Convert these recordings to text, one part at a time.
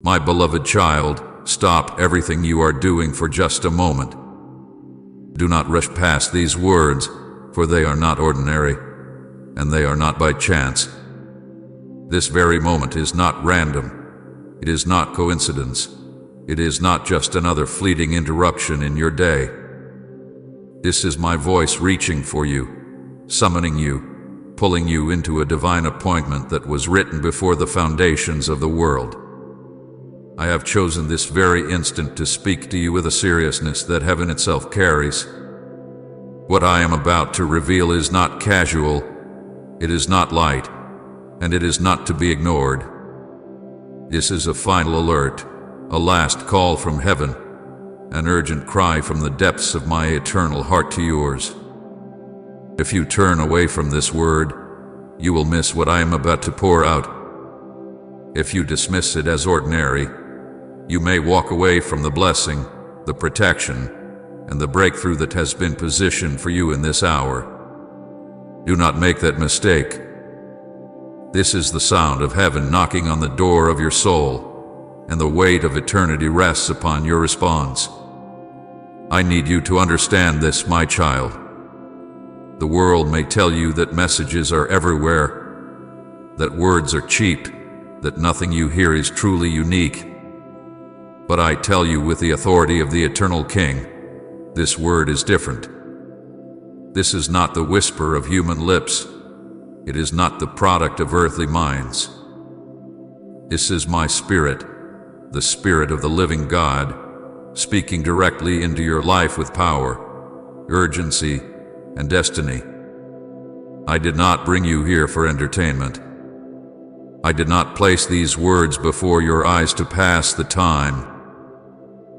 My beloved child, stop everything you are doing for just a moment. Do not rush past these words, for they are not ordinary, and they are not by chance. This very moment is not random. It is not coincidence. It is not just another fleeting interruption in your day. This is my voice reaching for you, summoning you, pulling you into a divine appointment that was written before the foundations of the world. I have chosen this very instant to speak to you with a seriousness that heaven itself carries. What I am about to reveal is not casual, it is not light, and it is not to be ignored. This is a final alert, a last call from heaven, an urgent cry from the depths of my eternal heart to yours. If you turn away from this word, you will miss what I am about to pour out. If you dismiss it as ordinary, you may walk away from the blessing, the protection, and the breakthrough that has been positioned for you in this hour. Do not make that mistake. This is the sound of heaven knocking on the door of your soul, and the weight of eternity rests upon your response. I need you to understand this, my child. The world may tell you that messages are everywhere, that words are cheap, that nothing you hear is truly unique. But I tell you with the authority of the Eternal King, this word is different. This is not the whisper of human lips. It is not the product of earthly minds. This is my spirit, the Spirit of the living God, speaking directly into your life with power, urgency, and destiny. I did not bring you here for entertainment. I did not place these words before your eyes to pass the time.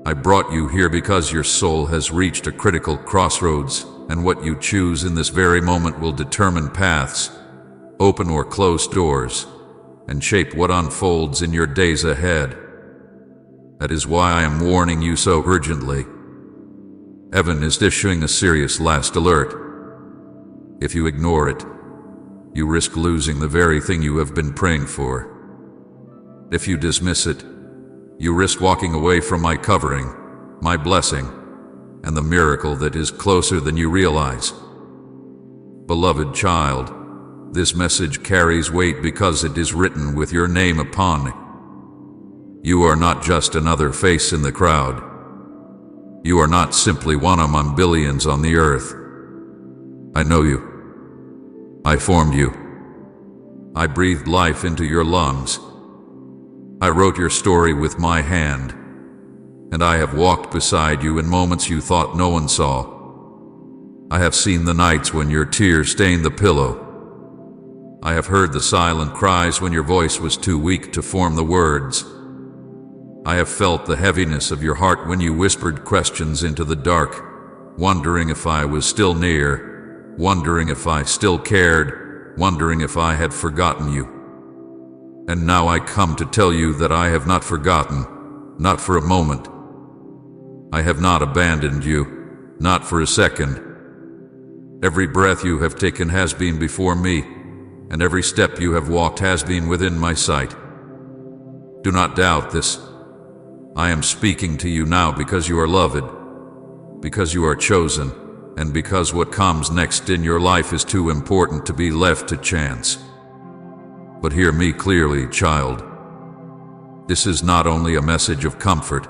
I brought you here because your soul has reached a critical crossroads, and what you choose in this very moment will determine paths, open or close doors, and shape what unfolds in your days ahead. That is why I am warning you so urgently. Heaven is issuing a serious last alert. If you ignore it, you risk losing the very thing you have been praying for. If you dismiss it, you risk walking away from my covering, my blessing, and the miracle that is closer than you realize. Beloved child, this message carries weight because it is written with your name upon it. You are not just another face in the crowd. You are not simply one among billions on the earth. I know you. I formed you. I breathed life into your lungs. I wrote your story with my hand, and I have walked beside you in moments you thought no one saw. I have seen the nights when your tears stained the pillow. I have heard the silent cries when your voice was too weak to form the words. I have felt the heaviness of your heart when you whispered questions into the dark, wondering if I was still near, wondering if I still cared, wondering if I had forgotten you. And now I come to tell you that I have not forgotten, not for a moment. I have not abandoned you, not for a second. Every breath you have taken has been before me, and every step you have walked has been within my sight. Do not doubt this. I am speaking to you now because you are loved, because you are chosen, and because what comes next in your life is too important to be left to chance. But hear me clearly, child. This is not only a message of comfort.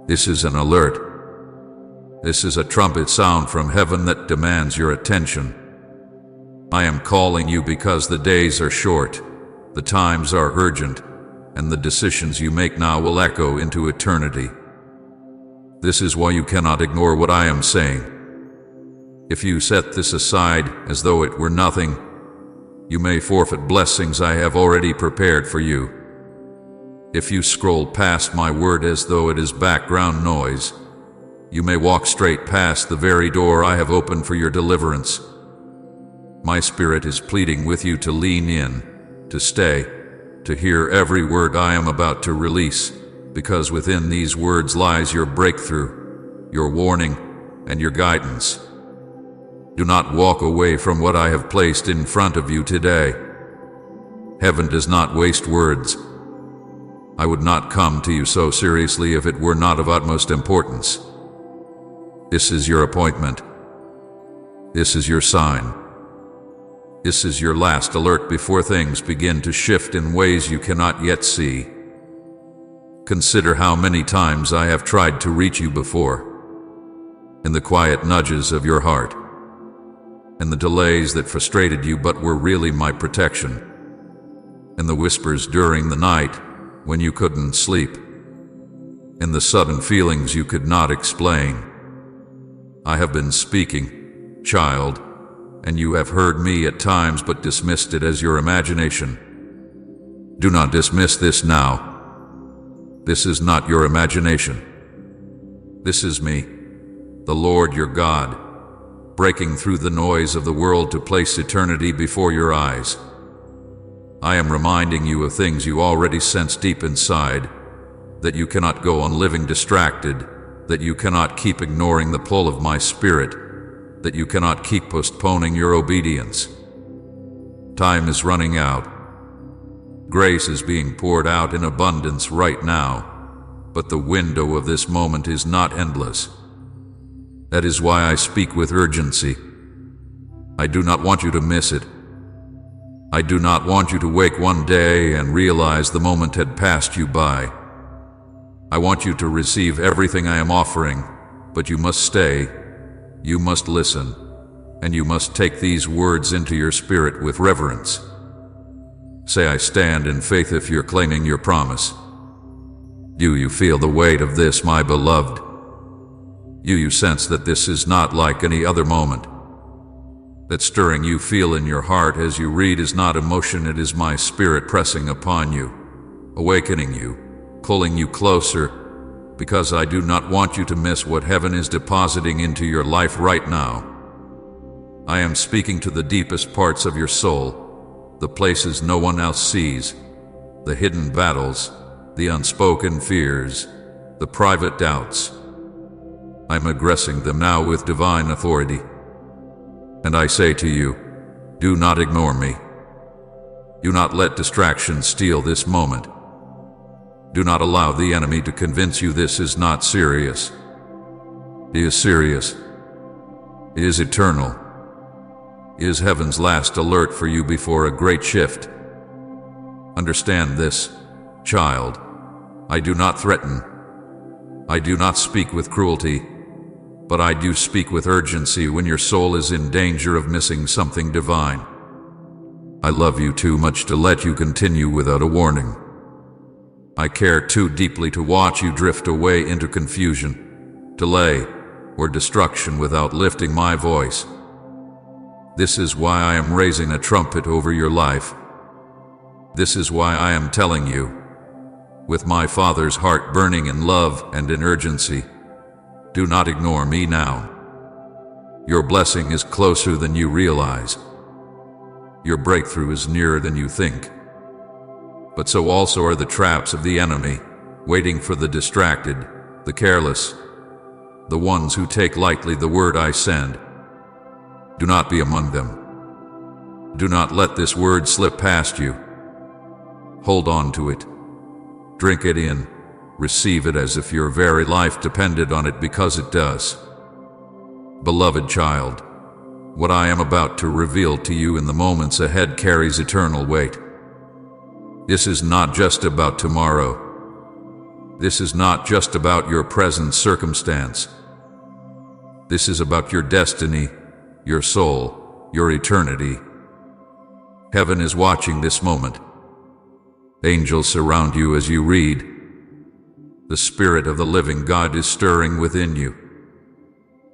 This is an alert. This is a trumpet sound from heaven that demands your attention. I am calling you because the days are short, the times are urgent, and the decisions you make now will echo into eternity. This is why you cannot ignore what I am saying. If you set this aside as though it were nothing, you may forfeit blessings I have already prepared for you. If you scroll past my word as though it is background noise, you may walk straight past the very door I have opened for your deliverance. My spirit is pleading with you to lean in, to stay, to hear every word I am about to release, because within these words lies your breakthrough, your warning, and your guidance. Do not walk away from what I have placed in front of you today. Heaven does not waste words. I would not come to you so seriously if it were not of utmost importance. This is your appointment. This is your sign. This is your last alert before things begin to shift in ways you cannot yet see. Consider how many times I have tried to reach you before, in the quiet nudges of your heart, in the delays that frustrated you but were really my protection, in the whispers during the night when you couldn't sleep, in the sudden feelings you could not explain. I have been speaking, child, and you have heard me at times but dismissed it as your imagination. Do not dismiss this now. This is not your imagination. This is me, the Lord your God, breaking through the noise of the world to place eternity before your eyes. I am reminding you of things you already sense deep inside, that you cannot go on living distracted, that you cannot keep ignoring the pull of my spirit, that you cannot keep postponing your obedience. Time is running out. Grace is being poured out in abundance right now, but the window of this moment is not endless. That is why I speak with urgency. I do not want you to miss it. I do not want you to wake one day and realize the moment had passed you by. I want you to receive everything I am offering, but you must stay, you must listen, and you must take these words into your spirit with reverence. Say, I stand in faith if you're claiming your promise. Do you feel the weight of this, my beloved? Do you sense that this is not like any other moment? That stirring you feel in your heart as you read is not emotion, it is my spirit pressing upon you, awakening you, pulling you closer, because I do not want you to miss what heaven is depositing into your life right now. I am speaking to the deepest parts of your soul, the places no one else sees, the hidden battles, the unspoken fears, the private doubts. I'm aggressing them now with divine authority. And I say to you, do not ignore me. Do not let distraction steal this moment. Do not allow the enemy to convince you this is not serious. It is serious. It is eternal. It is heaven's last alert for you before a great shift. Understand this, child. I do not threaten. I do not speak with cruelty, but I do speak with urgency when your soul is in danger of missing something divine. I love you too much to let you continue without a warning. I care too deeply to watch you drift away into confusion, delay, or destruction without lifting my voice. This is why I am raising a trumpet over your life. This is why I am telling you, with my Father's heart burning in love and in urgency, do not ignore me now. Your blessing is closer than you realize. Your breakthrough is nearer than you think. But so also are the traps of the enemy, waiting for the distracted, the careless, the ones who take lightly the word I send. Do not be among them. Do not let this word slip past you. Hold on to it. Drink it in. Receive it as if your very life depended on it, because it does. Beloved child, what I am about to reveal to you in the moments ahead carries eternal weight. This is not just about tomorrow. This is not just about your present circumstance. This is about your destiny, your soul, your eternity. Heaven is watching this moment. Angels surround you as you read. The Spirit of the living God is stirring within you.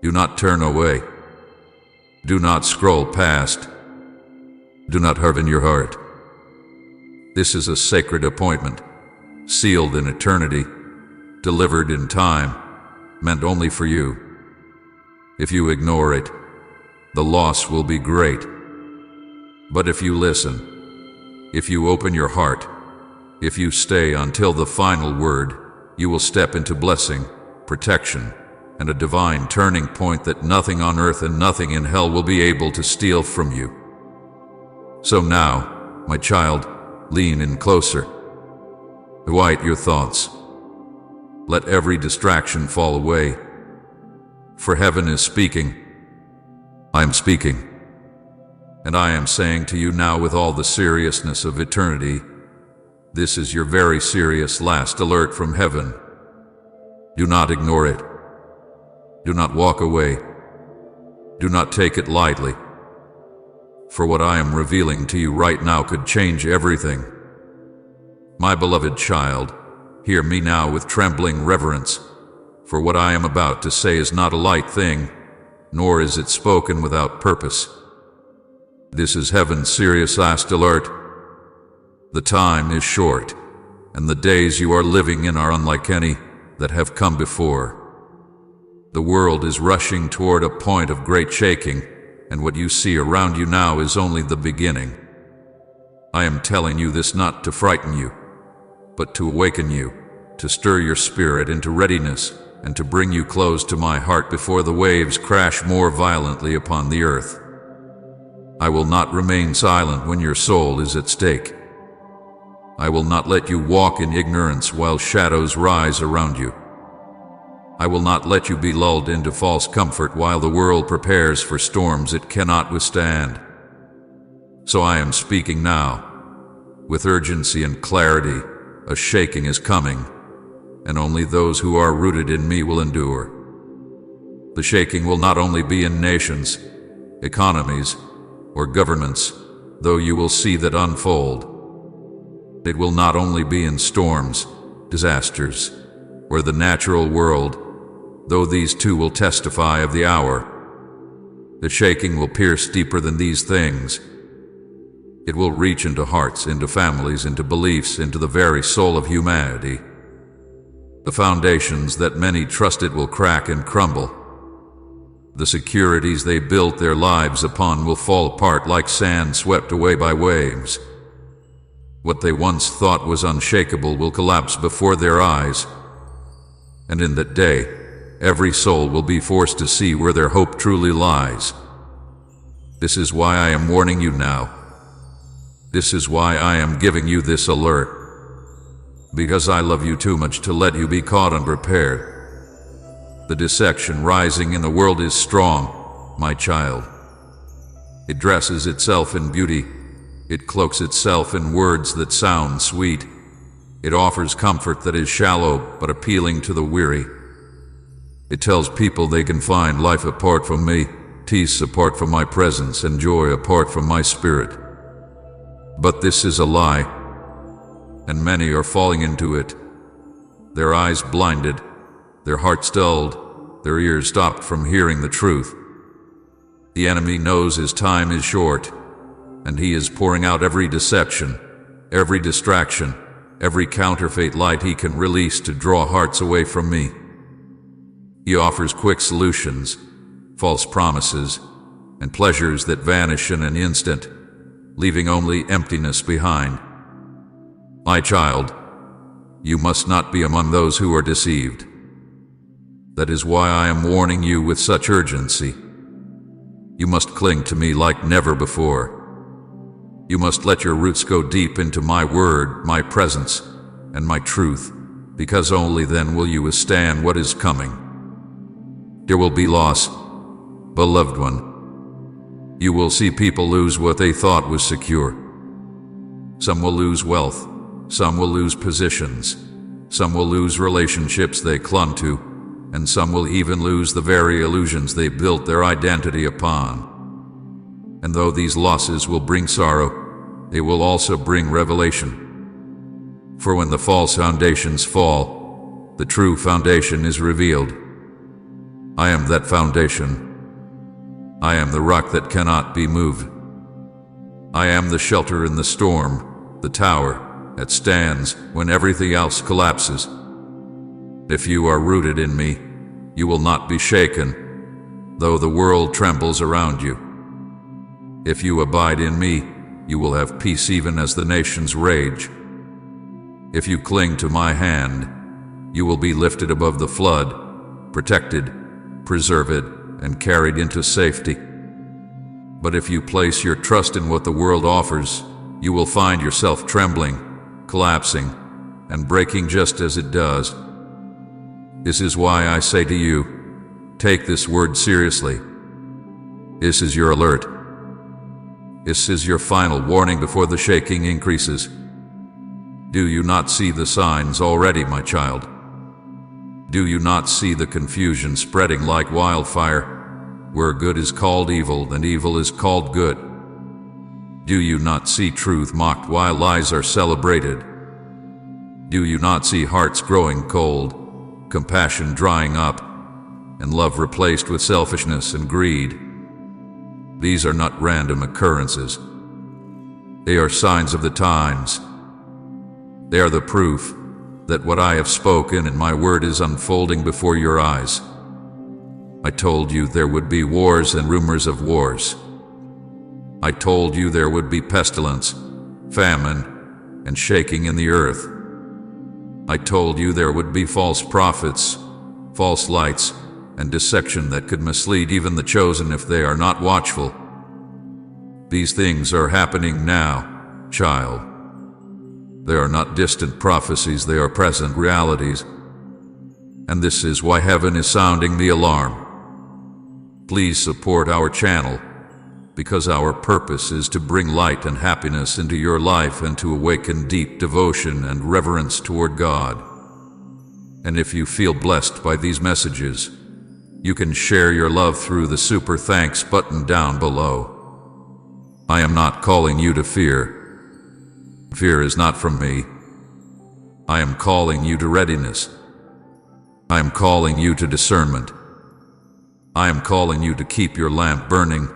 Do not turn away. Do not scroll past. Do not harden your heart. This is a sacred appointment, sealed in eternity, delivered in time, meant only for you. If you ignore it, the loss will be great. But if you listen, if you open your heart, if you stay until the final word, you will step into blessing, protection, and a divine turning point that nothing on earth and nothing in hell will be able to steal from you. So now, my child, lean in closer. Quiet your thoughts. Let every distraction fall away. For heaven is speaking. I am speaking. And I am saying to you now with all the seriousness of eternity, this is your very serious last alert from heaven. Do not ignore it. Do not walk away. Do not take it lightly. For what I am revealing to you right now could change everything. My beloved child, hear me now with trembling reverence, for what I am about to say is not a light thing, nor is it spoken without purpose. This is heaven's serious last alert. The time is short, and the days you are living in are unlike any that have come before. The world is rushing toward a point of great shaking, and what you see around you now is only the beginning. I am telling you this not to frighten you, but to awaken you, to stir your spirit into readiness, and to bring you close to my heart before the waves crash more violently upon the earth. I will not remain silent when your soul is at stake. I will not let you walk in ignorance while shadows rise around you. I will not let you be lulled into false comfort while the world prepares for storms it cannot withstand. So I am speaking now. With urgency and clarity, a shaking is coming, and only those who are rooted in me will endure. The shaking will not only be in nations, economies, or governments, though you will see that unfold. It will not only be in storms, disasters, or the natural world, though these too will testify of the hour. The shaking will pierce deeper than these things. It will reach into hearts, into families, into beliefs, into the very soul of humanity. The foundations that many trusted will crack and crumble. The securities they built their lives upon will fall apart like sand swept away by waves. What they once thought was unshakable will collapse before their eyes. And in that day, every soul will be forced to see where their hope truly lies. This is why I am warning you now. This is why I am giving you this alert. Because I love you too much to let you be caught unprepared. The dissection rising in the world is strong, my child. It dresses itself in beauty. It cloaks itself in words that sound sweet. It offers comfort that is shallow but appealing to the weary. It tells people they can find life apart from me, peace apart from my presence, and joy apart from my spirit. But this is a lie, and many are falling into it. Their eyes blinded, their hearts dulled, their ears stopped from hearing the truth. The enemy knows his time is short, and he is pouring out every deception, every distraction, every counterfeit light he can release to draw hearts away from me. He offers quick solutions, false promises, and pleasures that vanish in an instant, leaving only emptiness behind. My child, you must not be among those who are deceived. That is why I am warning you with such urgency. You must cling to me like never before. You must let your roots go deep into my word, my presence, and my truth, because only then will you withstand what is coming. There will be loss, beloved one. You will see people lose what they thought was secure. Some will lose wealth, some will lose positions, some will lose relationships they clung to, and some will even lose the very illusions they built their identity upon. And though these losses will bring sorrow, they will also bring revelation. For when the false foundations fall, the true foundation is revealed. I am that foundation. I am the rock that cannot be moved. I am the shelter in the storm, the tower that stands when everything else collapses. If you are rooted in me, you will not be shaken, though the world trembles around you. If you abide in me, you will have peace even as the nations rage. If you cling to my hand, you will be lifted above the flood, protected, preserved, and carried into safety. But if you place your trust in what the world offers, you will find yourself trembling, collapsing, and breaking just as it does. This is why I say to you, take this word seriously. This is your alert. This is your final warning before the shaking increases. Do you not see the signs already, my child? Do you not see the confusion spreading like wildfire, where good is called evil and evil is called good? Do you not see truth mocked while lies are celebrated? Do you not see hearts growing cold, compassion drying up, and love replaced with selfishness and greed? These are not random occurrences. They are signs of the times. They are the proof that what I have spoken in my word is unfolding before your eyes. I told you there would be wars and rumors of wars. I told you there would be pestilence, famine, and shaking in the earth. I told you there would be false prophets, false lights, and deception that could mislead even the chosen if they are not watchful. These things are happening now, child. They are not distant prophecies, they are present realities. And this is why heaven is sounding the alarm. Please support our channel, because our purpose is to bring light and happiness into your life and to awaken deep devotion and reverence toward God. And if you feel blessed by these messages, you can share your love through the super thanks button down below. I am not calling you to fear. Fear is not from me. I am calling you to readiness. I am calling you to discernment. I am calling you to keep your lamp burning,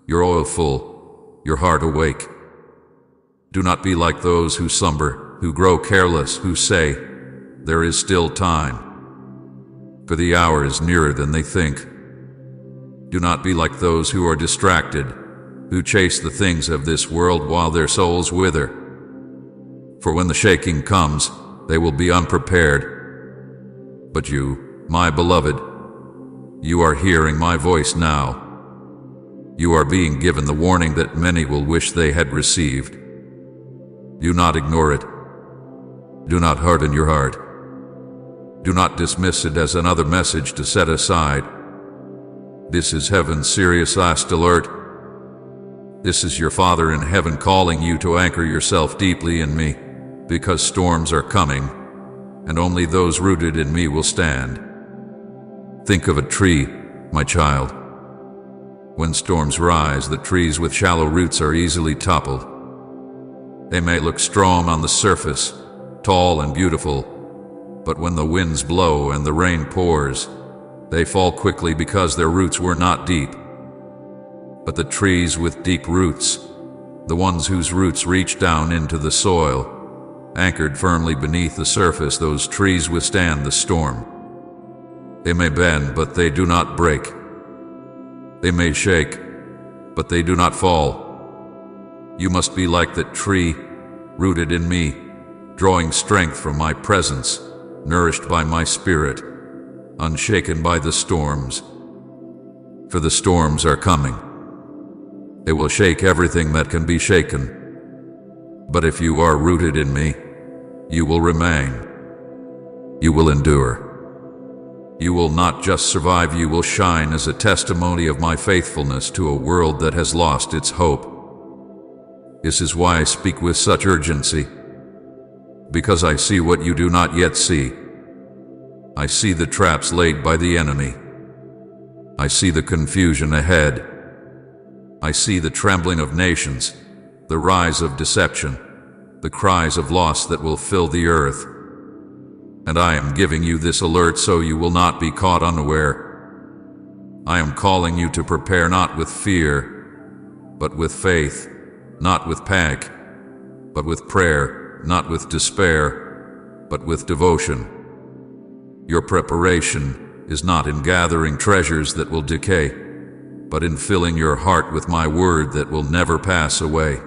your oil full, your heart awake. Do not be like those who slumber, who grow careless, who say, "There is still time," for the hour is nearer than they think. Do not be like those who are distracted, who chase the things of this world while their souls wither. For when the shaking comes, they will be unprepared. But you, my beloved, you are hearing my voice now. You are being given the warning that many will wish they had received. Do not ignore it. Do not harden your heart. Do not dismiss it as another message to set aside. This is heaven's serious last alert. This is your Father in heaven calling you to anchor yourself deeply in me, because storms are coming, and only those rooted in me will stand. Think of a tree, my child. When storms rise, the trees with shallow roots are easily toppled. They may look strong on the surface, tall and beautiful, but when the winds blow and the rain pours, they fall quickly because their roots were not deep. But the trees with deep roots, the ones whose roots reach down into the soil, anchored firmly beneath the surface, those trees withstand the storm. They may bend, but they do not break. They may shake, but they do not fall. You must be like that tree, rooted in me, drawing strength from my presence, nourished by my spirit, unshaken by the storms. For the storms are coming. They will shake everything that can be shaken. But if you are rooted in me, you will remain. You will endure. You will not just survive, you will shine as a testimony of my faithfulness to a world that has lost its hope. This is why I speak with such urgency, because I see what you do not yet see. I see the traps laid by the enemy. I see the confusion ahead. I see the trembling of nations, the rise of deception, the cries of loss that will fill the earth. And I am giving you this alert so you will not be caught unaware. I am calling you to prepare not with fear, but with faith, not with panic, but with prayer, not with despair, but with devotion. Your preparation is not in gathering treasures that will decay, but in filling your heart with my word that will never pass away.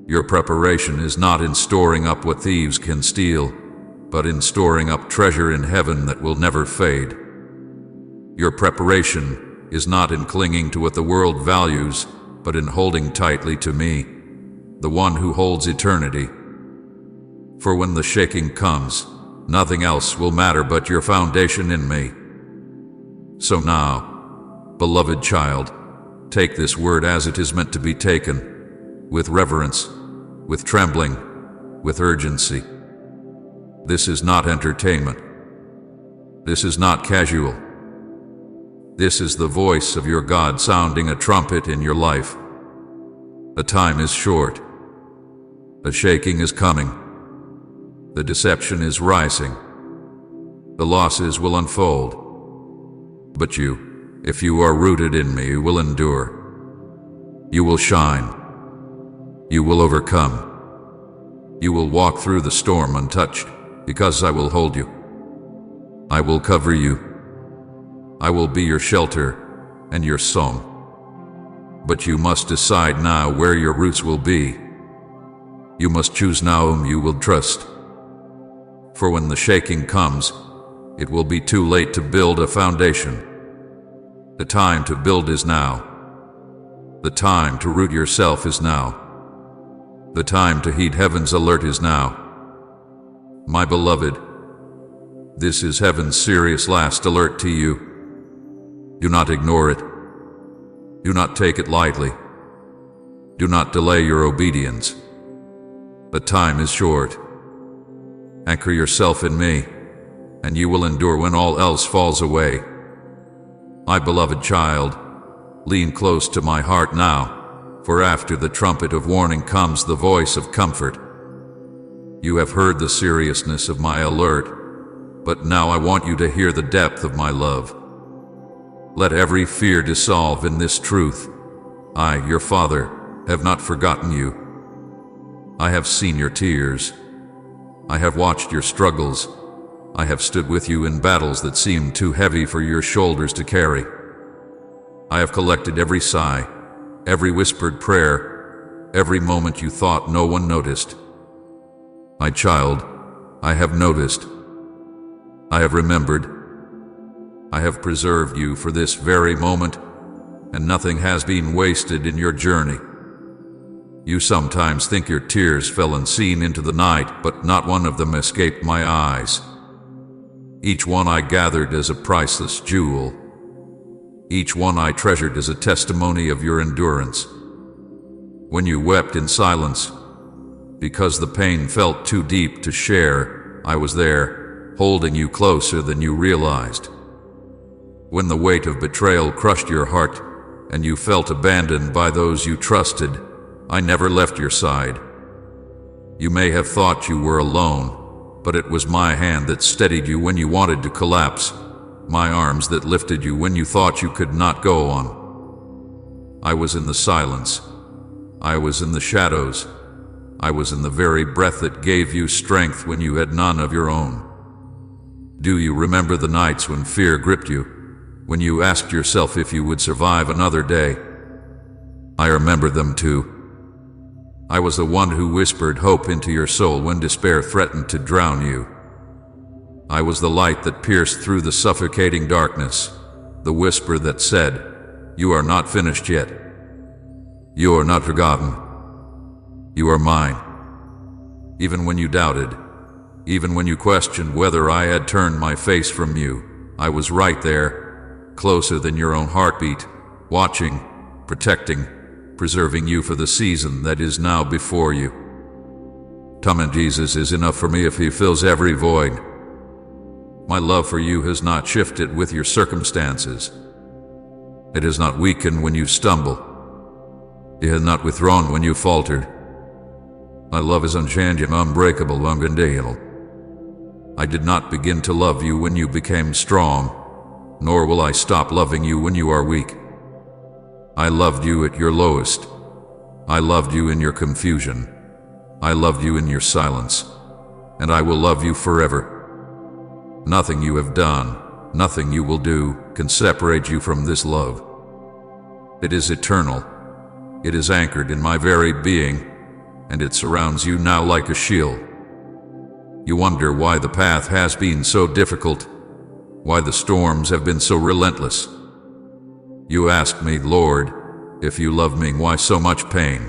Your preparation is not in storing up what thieves can steal, but in storing up treasure in heaven that will never fade. Your preparation is not in clinging to what the world values, but in holding tightly to me, the one who holds eternity. For when the shaking comes, nothing else will matter but your foundation in me. So now, beloved child, take this word as it is meant to be taken, with reverence, with trembling, with urgency. This is not entertainment. This is not casual. This is the voice of your God sounding a trumpet in your life. The time is short. The shaking is coming. The deception is rising. The losses will unfold. But you, if you are rooted in me, will endure. You will shine. You will overcome. You will walk through the storm untouched, because I will hold you. I will cover you. I will be your shelter and your song. But you must decide now where your roots will be. You must choose now whom you will trust. For when the shaking comes, it will be too late to build a foundation. The time to build is now. The time to root yourself is now. The time to heed heaven's alert is now. My beloved, this is heaven's serious last alert to you. Do not ignore it. Do not take it lightly. Do not delay your obedience. The time is short. Anchor yourself in me, and you will endure when all else falls away. My beloved child, lean close to my heart now, for after the trumpet of warning comes the voice of comfort. You have heard the seriousness of my alert, but now I want you to hear the depth of my love. Let every fear dissolve in this truth. I, your Father, have not forgotten you. I have seen your tears. I have watched your struggles. I have stood with you in battles that seemed too heavy for your shoulders to carry. I have collected every sigh, every whispered prayer, every moment you thought no one noticed. My child, I have noticed. I have remembered. I have preserved you for this very moment, and nothing has been wasted in your journey. You sometimes think your tears fell unseen into the night, but not one of them escaped my eyes. Each one I gathered as a priceless jewel. Each one I treasured as a testimony of your endurance. When you wept in silence, because the pain felt too deep to share, I was there, holding you closer than you realized. When the weight of betrayal crushed your heart, and you felt abandoned by those you trusted, I never left your side. You may have thought you were alone, but it was my hand that steadied you when you wanted to collapse, my arms that lifted you when you thought you could not go on. I was in the silence. I was in the shadows. I was in the very breath that gave you strength when you had none of your own. Do you remember the nights when fear gripped you, when you asked yourself if you would survive another day? I remember them too. I was the one who whispered hope into your soul when despair threatened to drown you. I was the light that pierced through the suffocating darkness, the whisper that said, "You are not finished yet. You are not forgotten. You are mine." Even when you doubted, even when you questioned whether I had turned my face from you, I was right there, closer than your own heartbeat, watching, protecting, preserving you for the season that is now before you. Tom, Jesus is enough for me if he fills every void. My love for you has not shifted with your circumstances. It has not weakened when you stumble. It has not withdrawn when you faltered. My love is unchanging, unbreakable, unconditional. I did not begin to love you when you became strong, nor will I stop loving you when you are weak. I loved you at your lowest. I loved you in your confusion. I loved you in your silence, and I will love you forever. Nothing you have done, nothing you will do, can separate you from this love. It is eternal. It is anchored in my very being, and it surrounds you now like a shield. You wonder why the path has been so difficult, why the storms have been so relentless. You ask me, Lord, if you love me, why so much pain?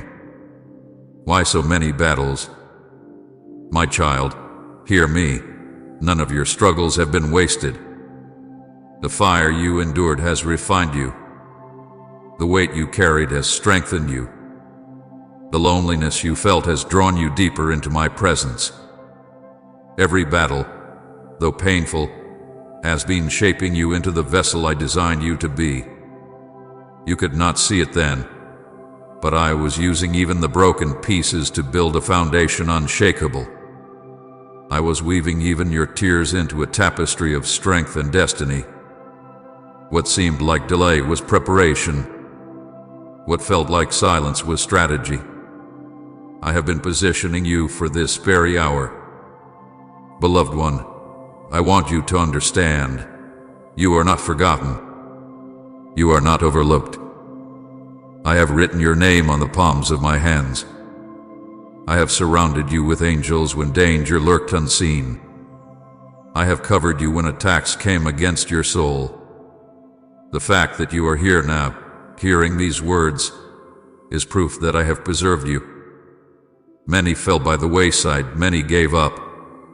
Why so many battles? My child, hear me. None of your struggles have been wasted. The fire you endured has refined you. The weight you carried has strengthened you. The loneliness you felt has drawn you deeper into my presence. Every battle, though painful, has been shaping you into the vessel I designed you to be. You could not see it then, but I was using even the broken pieces to build a foundation unshakable. I was weaving even your tears into a tapestry of strength and destiny. What seemed like delay was preparation. What felt like silence was strategy. I have been positioning you for this very hour. Beloved one, I want you to understand. You are not forgotten. You are not overlooked. I have written your name on the palms of my hands. I have surrounded you with angels when danger lurked unseen. I have covered you when attacks came against your soul. The fact that you are here now, hearing these words, is proof that I have preserved you. Many fell by the wayside, many gave up,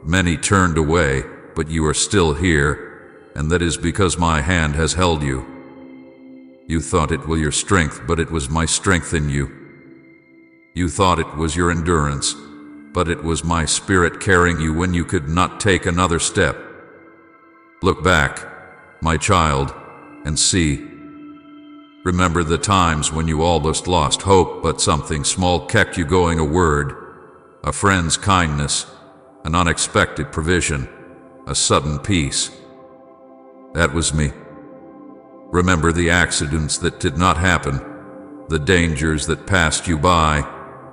many turned away, but you are still here, and that is because my hand has held you. You thought it was your strength, but it was my strength in you. You thought it was your endurance, but it was my spirit carrying you when you could not take another step. Look back, my child, and see. Remember the times when you almost lost hope, but something small kept you going, a word, a friend's kindness, an unexpected provision, a sudden peace. That was me. Remember the accidents that did not happen, the dangers that passed you by,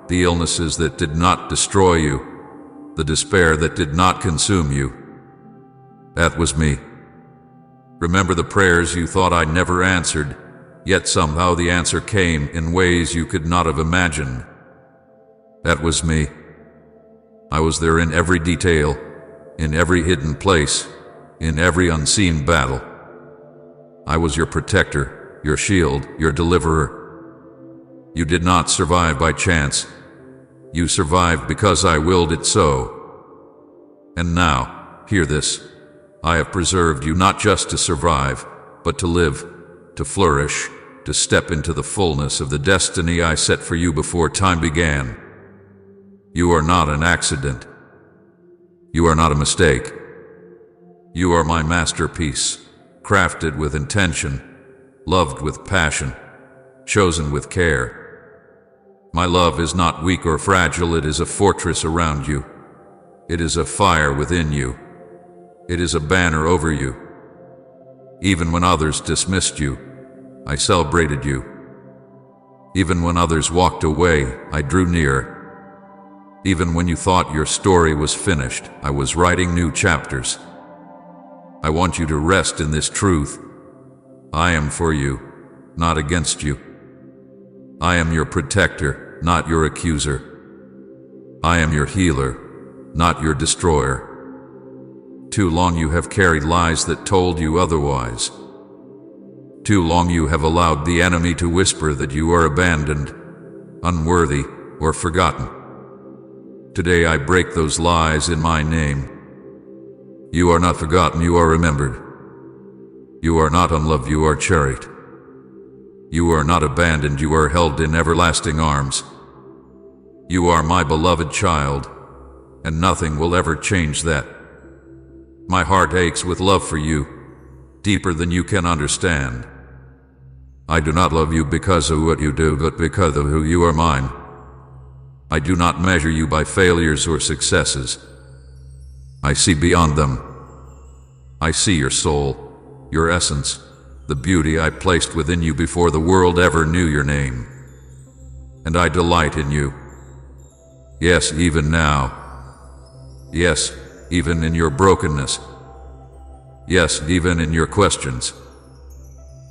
the illnesses that did not destroy you, the despair that did not consume you. That was me. Remember the prayers you thought I never answered, yet somehow the answer came in ways you could not have imagined. That was me. I was there in every detail, in every hidden place, in every unseen battle. I was your protector, your shield, your deliverer. You did not survive by chance. You survived because I willed it so. And now, hear this. I have preserved you not just to survive, but to live, to flourish, to step into the fullness of the destiny I set for you before time began. You are not an accident. You are not a mistake. You are my masterpiece, crafted with intention, loved with passion, chosen with care. My love is not weak or fragile, it is a fortress around you. It is a fire within you. It is a banner over you. Even when others dismissed you, I celebrated you. Even when others walked away, I drew near. Even when you thought your story was finished, I was writing new chapters. I want you to rest in this truth. I am for you, not against you. I am your protector, not your accuser. I am your healer, not your destroyer. Too long you have carried lies that told you otherwise. Too long you have allowed the enemy to whisper that you are abandoned, unworthy, or forgotten. Today I break those lies in my name. You are not forgotten, you are remembered. You are not unloved, you are cherished. You are not abandoned, you are held in everlasting arms. You are my beloved child, and nothing will ever change that. My heart aches with love for you, deeper than you can understand. I do not love you because of what you do, but because of who you are mine. I do not measure you by failures or successes. I see beyond them. I see your soul, your essence, the beauty I placed within you before the world ever knew your name. And I delight in you. Yes, even now. Yes, even in your brokenness. Yes, even in your questions.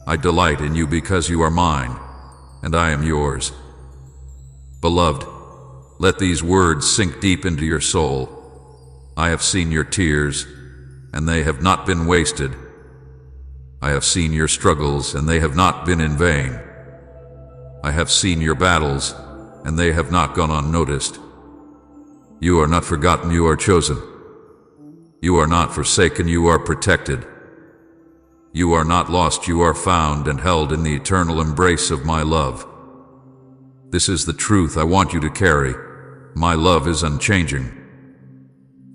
I delight in you because you are mine, and I am yours. Beloved, let these words sink deep into your soul. I have seen your tears, and they have not been wasted. I have seen your struggles, and they have not been in vain. I have seen your battles, and they have not gone unnoticed. You are not forgotten, you are chosen. You are not forsaken, you are protected. You are not lost, you are found and held in the eternal embrace of my love. This is the truth I want you to carry. My love is unchanging.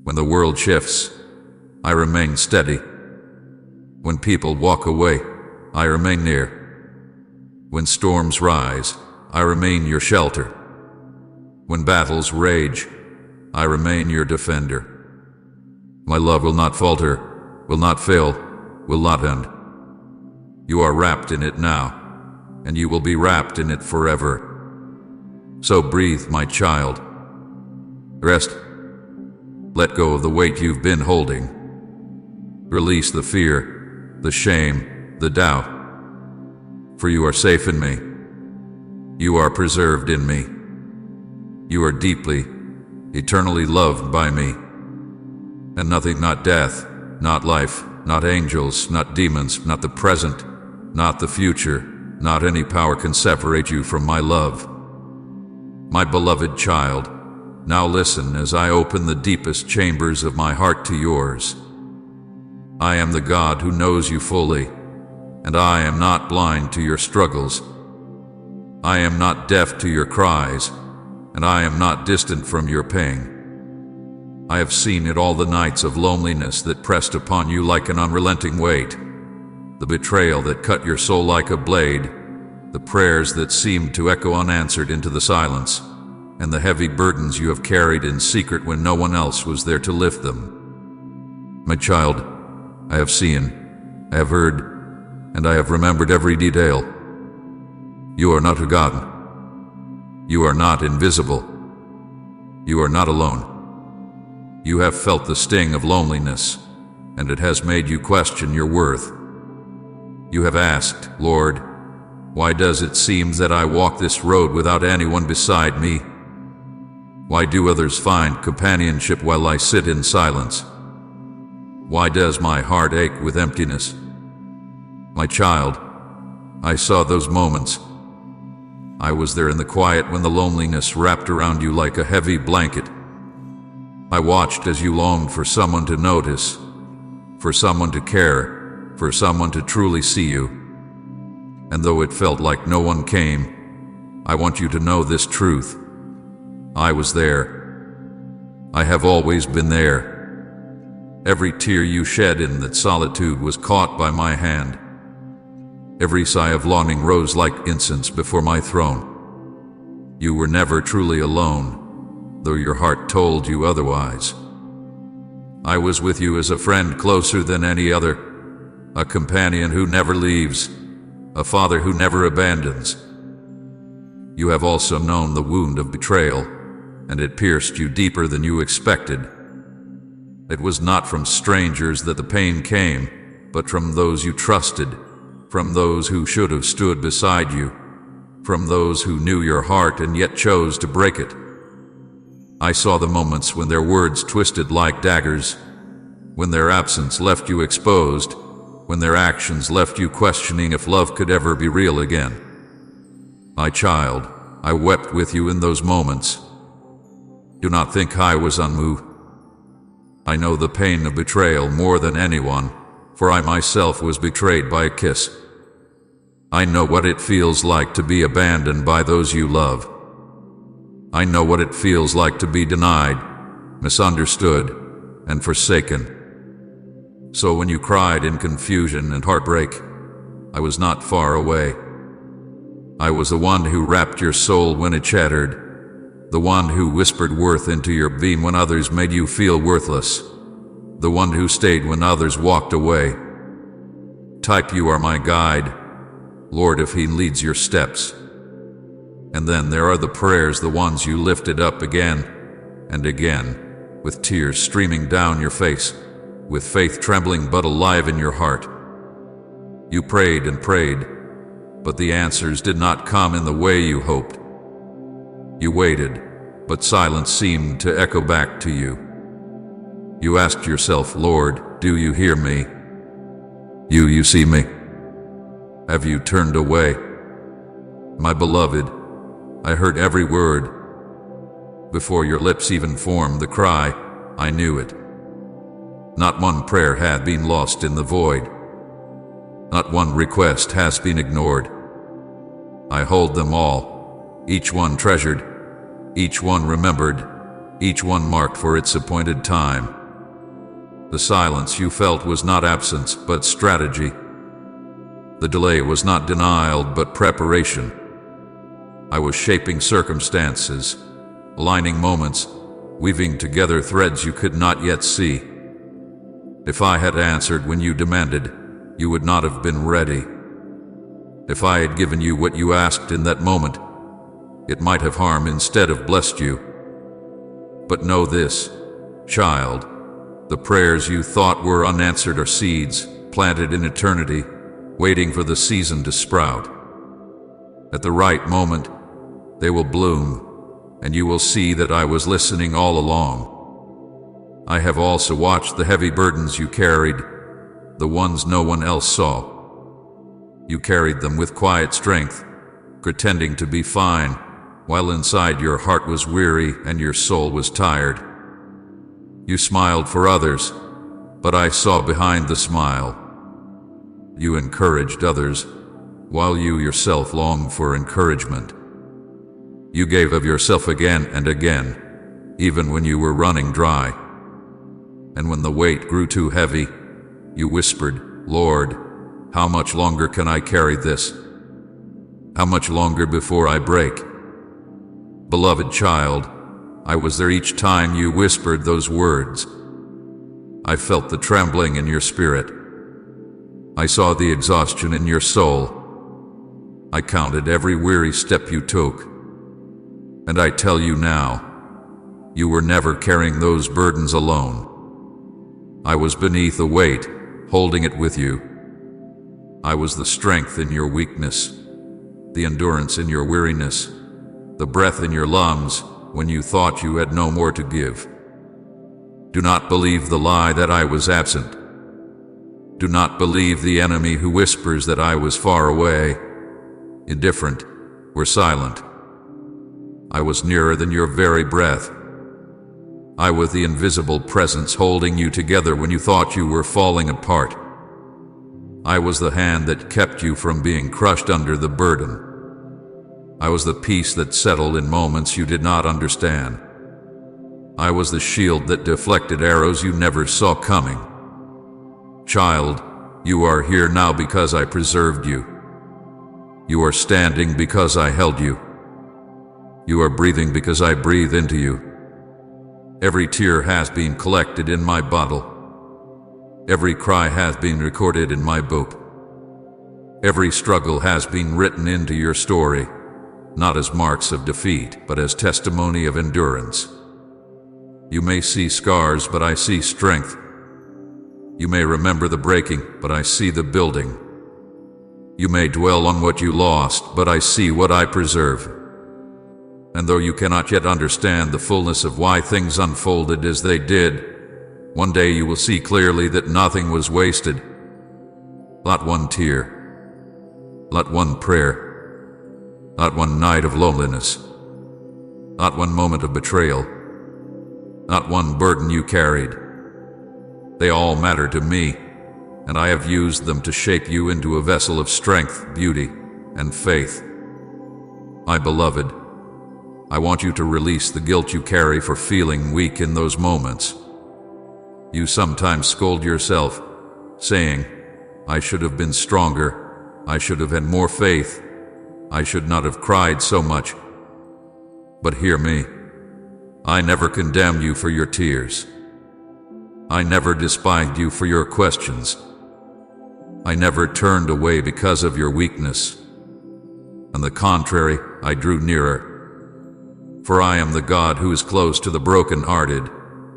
When the world shifts, I remain steady. When people walk away, I remain near. When storms rise, I remain your shelter. When battles rage, I remain your defender. My love will not falter, will not fail, will not end. You are wrapped in it now, and you will be wrapped in it forever. So breathe, my child. Rest. Let go of the weight you've been holding. Release the fear, the shame, the doubt. For you are safe in me. You are preserved in me. You are deeply, eternally loved by me. And nothing, not death, not life, not angels, not demons, not the present, not the future, not any power can separate you from my love. My beloved child, now listen as I open the deepest chambers of my heart to yours. I am the God who knows you fully, and I am not blind to your struggles. I am not deaf to your cries, and I am not distant from your pain. I have seen it all, the nights of loneliness that pressed upon you like an unrelenting weight, the betrayal that cut your soul like a blade, the prayers that seemed to echo unanswered into the silence, and the heavy burdens you have carried in secret when no one else was there to lift them. My child, I have seen, I have heard, and I have remembered every detail. You are not forgotten. You are not invisible. You are not alone. You have felt the sting of loneliness, and it has made you question your worth. You have asked, Lord, why does it seem that I walk this road without anyone beside me? Why do others find companionship while I sit in silence? Why does my heart ache with emptiness? My child, I saw those moments. I was there in the quiet when the loneliness wrapped around you like a heavy blanket. I watched as you longed for someone to notice, for someone to care, for someone to truly see you. And though it felt like no one came, I want you to know this truth. I was there. I have always been there. Every tear you shed in that solitude was caught by my hand. Every sigh of longing rose like incense before my throne. You were never truly alone, though your heart told you otherwise. I was with you as a friend closer than any other, a companion who never leaves, a father who never abandons. You have also known the wound of betrayal, and it pierced you deeper than you expected. It was not from strangers that the pain came, but from those you trusted, from those who should have stood beside you, from those who knew your heart and yet chose to break it. I saw the moments when their words twisted like daggers, when their absence left you exposed, when their actions left you questioning if love could ever be real again. My child, I wept with you in those moments. Do not think I was unmoved. I know the pain of betrayal more than anyone, for I myself was betrayed by a kiss. I know what it feels like to be abandoned by those you love. I know what it feels like to be denied, misunderstood, and forsaken. So when you cried in confusion and heartbreak, I was not far away. I was the one who wrapped your soul when it shattered, the one who whispered worth into your being when others made you feel worthless, the one who stayed when others walked away. Type you are my guide, Lord, if He leads your steps. And then there are the prayers, the ones you lifted up again and again, with tears streaming down your face, with faith trembling but alive in your heart. You prayed and prayed, but the answers did not come in the way you hoped. You waited, but silence seemed to echo back to you. You asked yourself, Lord, do you hear me? You see me? Have you turned away? My beloved, I heard every word. Before your lips even formed the cry, I knew it. Not one prayer had been lost in the void. Not one request has been ignored. I hold them all, each one treasured, each one remembered, each one marked for its appointed time. The silence you felt was not absence, but strategy. The delay was not denial, but preparation. I was shaping circumstances, aligning moments, weaving together threads you could not yet see. If I had answered when you demanded, you would not have been ready. If I had given you what you asked in that moment, it might have harmed instead of blessed you. But know this, child, the prayers you thought were unanswered are seeds planted in eternity, waiting for the season to sprout. At the right moment, they will bloom, and you will see that I was listening all along. I have also watched the heavy burdens you carried, the ones no one else saw. You carried them with quiet strength, pretending to be fine, while inside your heart was weary and your soul was tired. You smiled for others, but I saw behind the smile. You encouraged others, while you yourself longed for encouragement. You gave of yourself again and again, even when you were running dry. And when the weight grew too heavy, you whispered, Lord, how much longer can I carry this? How much longer before I break? Beloved child, I was there each time you whispered those words. I felt the trembling in your spirit. I saw the exhaustion in your soul. I counted every weary step you took. And I tell you now, you were never carrying those burdens alone. I was beneath the weight, holding it with you. I was the strength in your weakness, the endurance in your weariness, the breath in your lungs when you thought you had no more to give. Do not believe the lie that I was absent. Do not believe the enemy who whispers that I was far away, indifferent, or silent. I was nearer than your very breath. I was the invisible presence holding you together when you thought you were falling apart. I was the hand that kept you from being crushed under the burden. I was the peace that settled in moments you did not understand. I was the shield that deflected arrows you never saw coming. Child, you are here now because I preserved you. You are standing because I held you. You are breathing because I breathe into you. Every tear has been collected in my bottle. Every cry has been recorded in my book. Every struggle has been written into your story, not as marks of defeat, but as testimony of endurance. You may see scars, but I see strength. You may remember the breaking, but I see the building. You may dwell on what you lost, but I see what I preserve. And though you cannot yet understand the fullness of why things unfolded as they did, one day you will see clearly that nothing was wasted. Not one tear, not one prayer, not one night of loneliness, not one moment of betrayal, not one burden you carried. They all matter to me, and I have used them to shape you into a vessel of strength, beauty, and faith. My beloved, I want you to release the guilt you carry for feeling weak in those moments. You sometimes scold yourself, saying, I should have been stronger, I should have had more faith, I should not have cried so much. But hear me, I never condemned you for your tears. I never despised you for your questions. I never turned away because of your weakness. On the contrary, I drew nearer. For I am the God who is close to the broken-hearted,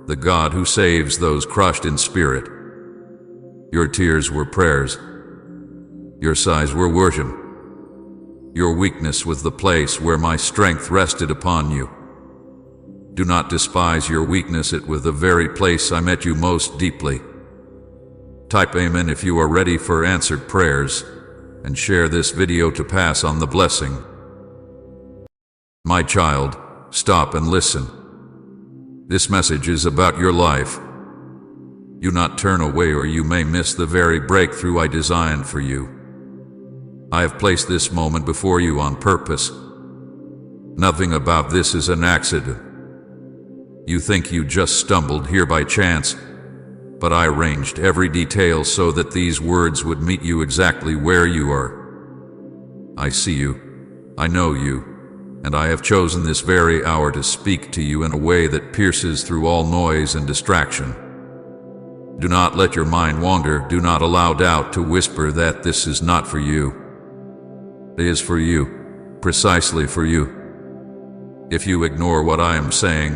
the God who saves those crushed in spirit. Your tears were prayers. Your sighs were worship. Your weakness was the place where my strength rested upon you. Do not despise your weakness, it was the very place I met you most deeply. Type Amen if you are ready for answered prayers, and share this video to pass on the blessing. My child, stop and listen. This message is about your life. Do not turn away or you may miss the very breakthrough I designed for you. I have placed this moment before you on purpose. Nothing about this is an accident. You think you just stumbled here by chance, but I arranged every detail so that these words would meet you exactly where you are. I see you, I know you, and I have chosen this very hour to speak to you in a way that pierces through all noise and distraction. Do not let your mind wander. Do not allow doubt to whisper that this is not for you. It is for you, precisely for you. If you ignore what I am saying,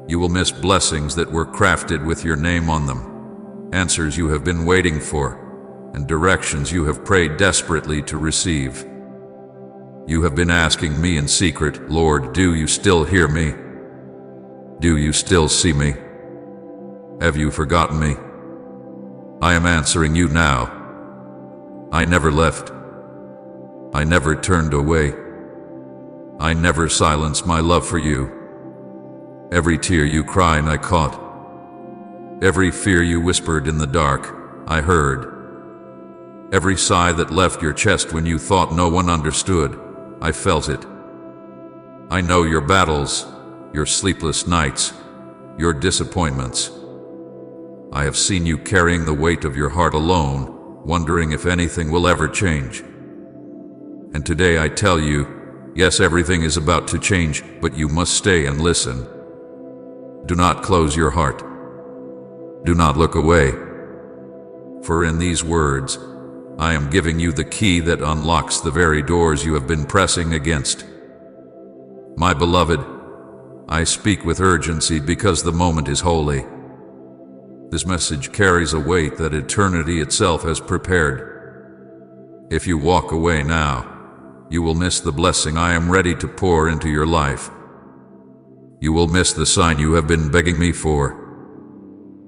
you will miss blessings that were crafted with your name on them, answers you have been waiting for, and directions you have prayed desperately to receive. You have been asking me in secret, Lord, do you still hear me? Do you still see me? Have you forgotten me? I am answering you now. I never left. I never turned away. I never silenced my love for you. Every tear you cried, I caught. Every fear you whispered in the dark, I heard. Every sigh that left your chest when you thought no one understood, I felt it. I know your battles, your sleepless nights, your disappointments. I have seen you carrying the weight of your heart alone, wondering if anything will ever change. And today I tell you, yes, everything is about to change, but you must stay and listen. Do not close your heart. Do not look away. For in these words, I am giving you the key that unlocks the very doors you have been pressing against. My beloved, I speak with urgency because the moment is holy. This message carries a weight that eternity itself has prepared. If you walk away now, you will miss the blessing I am ready to pour into your life. You will miss the sign you have been begging me for.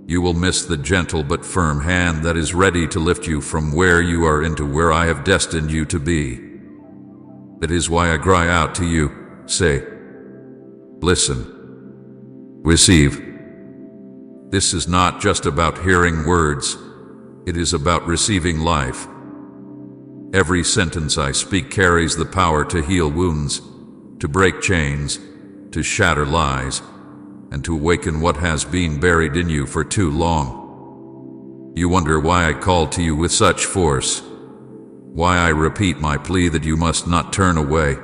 You will miss the gentle but firm hand that is ready to lift you from where you are into where I have destined you to be. That is why I cry out to you, say, listen, receive. This is not just about hearing words, it is about receiving life. Every sentence I speak carries the power to heal wounds, to break chains, to shatter lies, and to awaken what has been buried in you for too long. You wonder why I call to you with such force, why I repeat my plea that you must not turn away.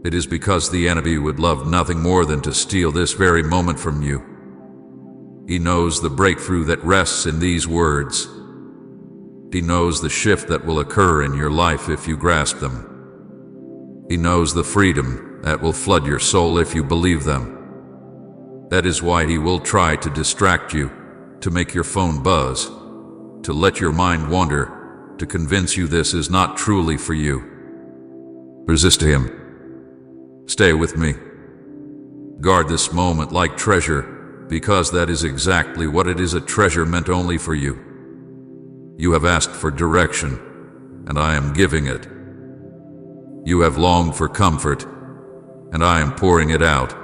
It is because the enemy would love nothing more than to steal this very moment from you. He knows the breakthrough that rests in these words. He knows the shift that will occur in your life if you grasp them. He knows the freedom that will flood your soul if you believe them. That is why he will try to distract you, to make your phone buzz, to let your mind wander, to convince you this is not truly for you. Resist him. Stay with me. Guard this moment like treasure, because that is exactly what it is, a treasure meant only for you. You have asked for direction, and I am giving it. You have longed for comfort, and I am pouring it out.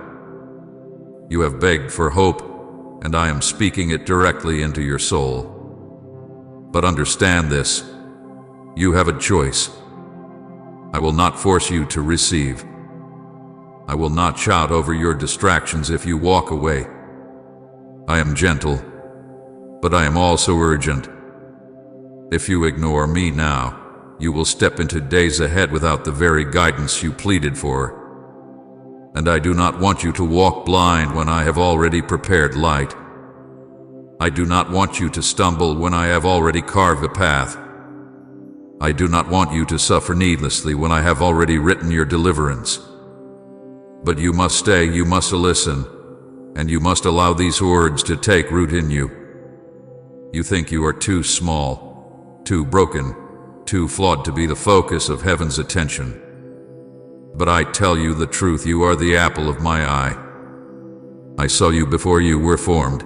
You have begged for hope, and I am speaking it directly into your soul. But understand this, you have a choice. I will not force you to receive. I will not shout over your distractions if you walk away. I am gentle, but I am also urgent. If you ignore me now, you will step into days ahead without the very guidance you pleaded for. And I do not want you to walk blind when I have already prepared light. I do not want you to stumble when I have already carved a path. I do not want you to suffer needlessly when I have already written your deliverance. But you must stay, you must listen, and you must allow these words to take root in you. You think you are too small, too broken, too flawed to be the focus of heaven's attention. But I tell you the truth, you are the apple of my eye. I saw you before you were formed.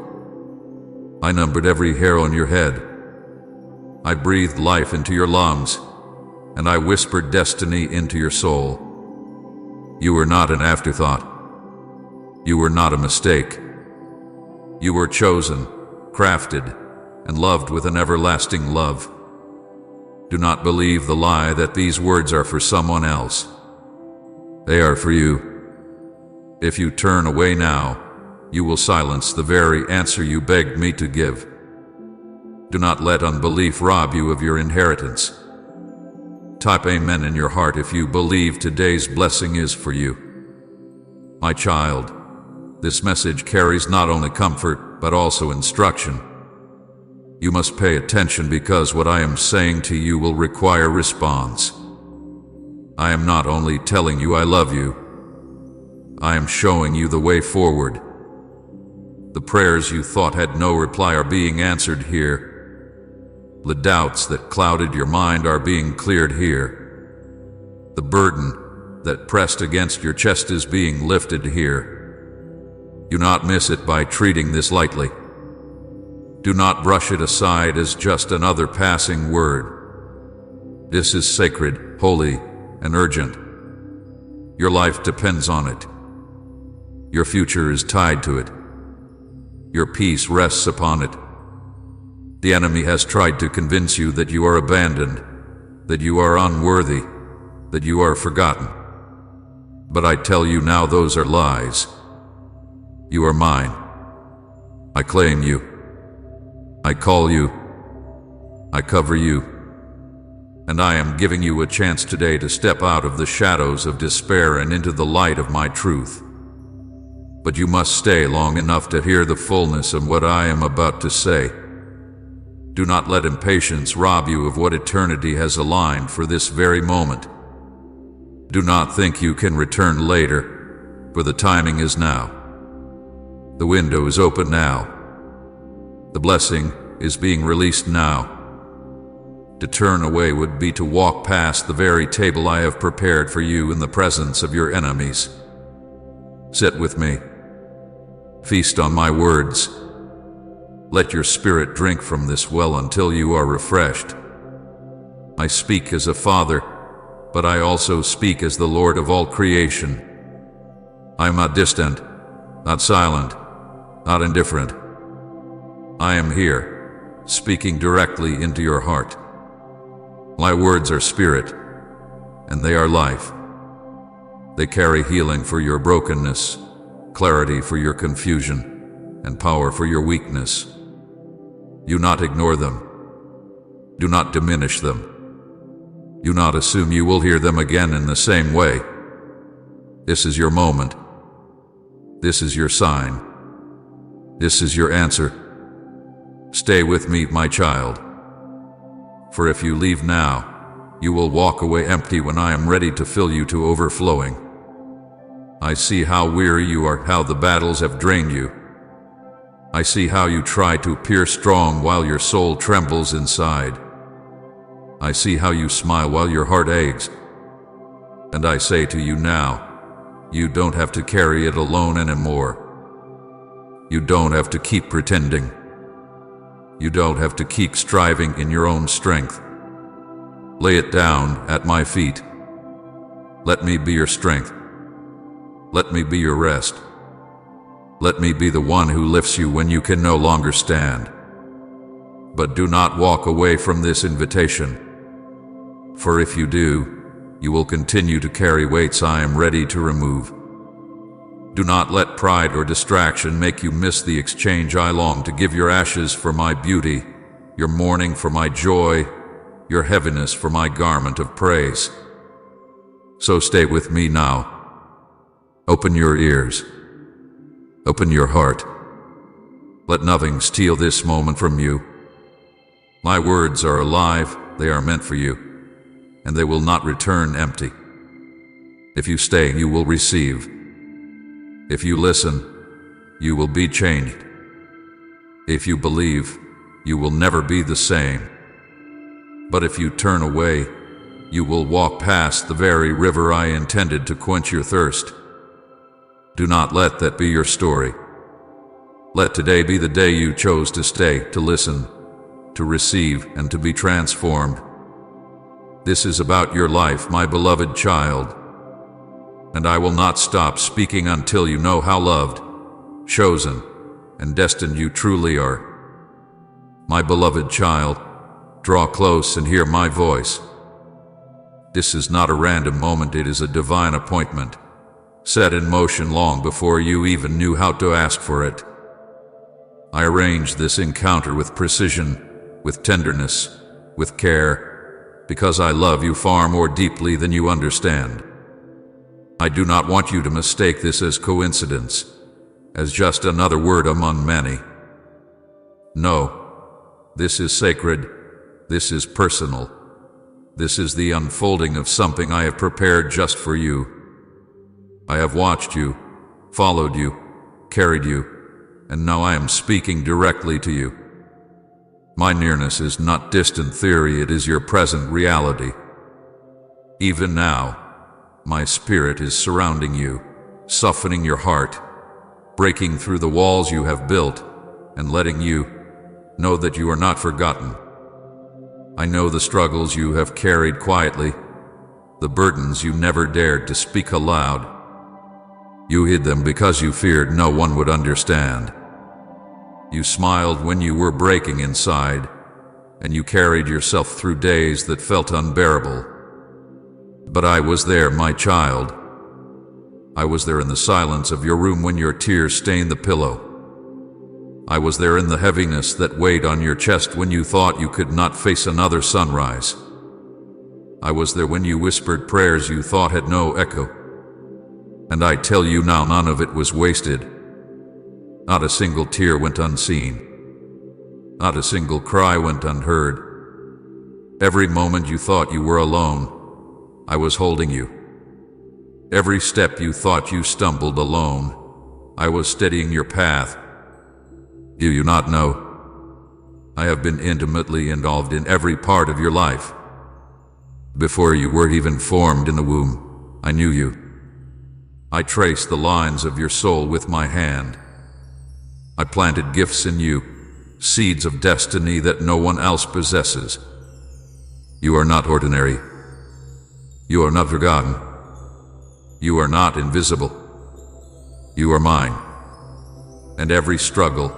I numbered every hair on your head. I breathed life into your lungs, and I whispered destiny into your soul. You were not an afterthought. You were not a mistake. You were chosen, crafted, and loved with an everlasting love. Do not believe the lie that these words are for someone else. They are for you. If you turn away now, you will silence the very answer you begged me to give. Do not let unbelief rob you of your inheritance. Type Amen in your heart if you believe today's blessing is for you. My child, this message carries not only comfort, but also instruction. You must pay attention because what I am saying to you will require response. I am not only telling you I love you, I am showing you the way forward. The prayers you thought had no reply are being answered here. The doubts that clouded your mind are being cleared here. The burden that pressed against your chest is being lifted here. Do not miss it by treating this lightly. Do not brush it aside as just another passing word. This is sacred, holy, and urgent. Your life depends on it. Your future is tied to it. Your peace rests upon it. The enemy has tried to convince you that you are abandoned, that you are unworthy, that you are forgotten. But I tell you now, those are lies. You are mine. I claim you. I call you. I cover you. And I am giving you a chance today to step out of the shadows of despair and into the light of my truth. But you must stay long enough to hear the fullness of what I am about to say. Do not let impatience rob you of what eternity has aligned for this very moment. Do not think you can return later, for the timing is now. The window is open now. The blessing is being released now. To turn away would be to walk past the very table I have prepared for you in the presence of your enemies. Sit with me. Feast on my words. Let your spirit drink from this well until you are refreshed. I speak as a father, but I also speak as the Lord of all creation. I am not distant, not silent, not indifferent. I am here, speaking directly into your heart. My words are spirit, and they are life. They carry healing for your brokenness, clarity for your confusion, and power for your weakness. Do not ignore them. Do not diminish them. Do not assume you will hear them again in the same way. This is your moment. This is your sign. This is your answer. Stay with me, my child. For if you leave now, you will walk away empty when I am ready to fill you to overflowing. I see how weary you are, how the battles have drained you. I see how you try to appear strong while your soul trembles inside. I see how you smile while your heart aches. And I say to you now, you don't have to carry it alone anymore. You don't have to keep pretending. You don't have to keep striving in your own strength. Lay it down at my feet. Let me be your strength. Let me be your rest. Let me be the one who lifts you when you can no longer stand. But do not walk away from this invitation. For if you do, you will continue to carry weights I am ready to remove. Do not let pride or distraction make you miss the exchange I long to give: your ashes for my beauty, your mourning for my joy, your heaviness for my garment of praise. So stay with me now. Open your ears. Open your heart. Let nothing steal this moment from you. My words are alive, they are meant for you, and they will not return empty. If you stay, you will receive. If you listen, you will be changed. If you believe, you will never be the same. But if you turn away, you will walk past the very river I intended to quench your thirst. Do not let that be your story. Let today be the day you chose to stay, to listen, to receive, and to be transformed. This is about your life, my beloved child. And I will not stop speaking until you know how loved, chosen, and destined you truly are. My beloved child, draw close and hear my voice. This is not a random moment, it is a divine appointment, set in motion long before you even knew how to ask for it. I arranged this encounter with precision, with tenderness, with care, because I love you far more deeply than you understand. I do not want you to mistake this as coincidence, as just another word among many. No, this is sacred, this is personal. This is the unfolding of something I have prepared just for you. I have watched you, followed you, carried you, and now I am speaking directly to you. My nearness is not distant theory, it is your present reality. Even now, my spirit is surrounding you, softening your heart, breaking through the walls you have built, and letting you know that you are not forgotten. I know the struggles you have carried quietly, the burdens you never dared to speak aloud. You hid them because you feared no one would understand. You smiled when you were breaking inside, and you carried yourself through days that felt unbearable. But I was there, my child. I was there in the silence of your room when your tears stained the pillow. I was there in the heaviness that weighed on your chest when you thought you could not face another sunrise. I was there when you whispered prayers you thought had no echo. And I tell you now, none of it was wasted. Not a single tear went unseen. Not a single cry went unheard. Every moment you thought you were alone, I was holding you. Every step you thought you stumbled alone, I was steadying your path. Do you not know? I have been intimately involved in every part of your life. Before you were even formed in the womb, I knew you. I traced the lines of your soul with my hand. I planted gifts in you, seeds of destiny that no one else possesses. You are not ordinary. You are not forgotten. You are not invisible. You are mine. And every struggle,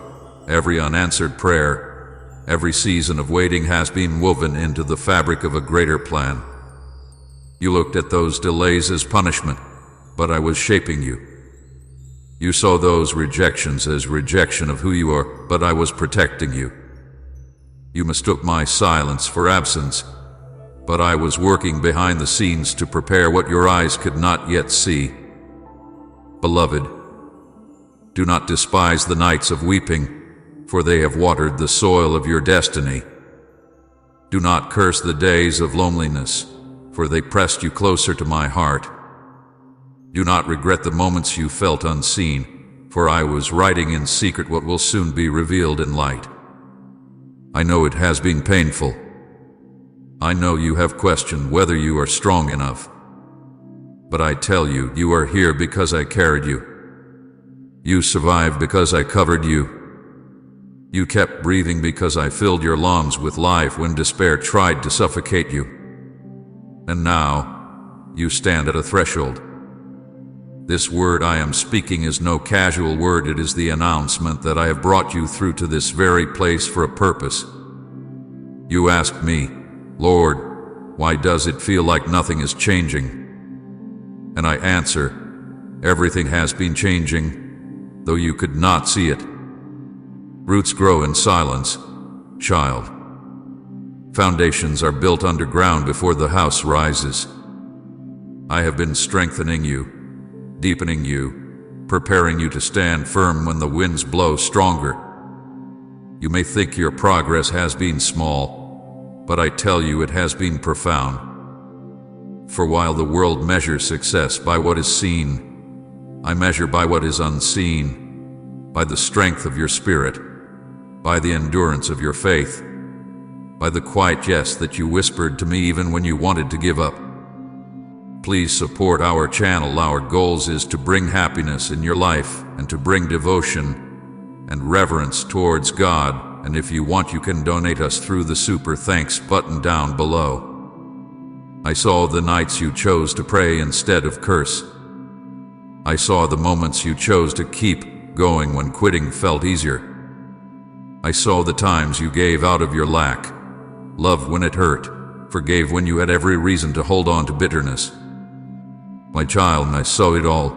every unanswered prayer, every season of waiting has been woven into the fabric of a greater plan. You looked at those delays as punishment, but I was shaping you. You saw those rejections as rejection of who you are, but I was protecting you. You mistook my silence for absence, but I was working behind the scenes to prepare what your eyes could not yet see. Beloved, do not despise the nights of weeping, for they have watered the soil of your destiny. Do not curse the days of loneliness, for they pressed you closer to my heart. Do not regret the moments you felt unseen, for I was writing in secret what will soon be revealed in light. I know it has been painful. I know you have questioned whether you are strong enough. But I tell you, you are here because I carried you. You survived because I covered you. You kept breathing because I filled your lungs with life when despair tried to suffocate you. And now, you stand at a threshold. This word I am speaking is no casual word, it is the announcement that I have brought you through to this very place for a purpose. You ask me, Lord, why does it feel like nothing is changing? And I answer, everything has been changing, though you could not see it. Roots grow in silence, child. Foundations are built underground before the house rises. I have been strengthening you, deepening you, preparing you to stand firm when the winds blow stronger. You may think your progress has been small, but I tell you it has been profound. For while the world measures success by what is seen, I measure by what is unseen, by the strength of your spirit, by the endurance of your faith, by the quiet yes that you whispered to me even when you wanted to give up. Please support our channel. Our goals is to bring happiness in your life and to bring devotion and reverence towards God. And if you want, you can donate us through the Super Thanks button down below. I saw the nights you chose to pray instead of curse, I saw the moments you chose to keep going when quitting felt easier. I saw the times you gave out of your lack, loved when it hurt, forgave when you had every reason to hold on to bitterness. My child, I saw it all.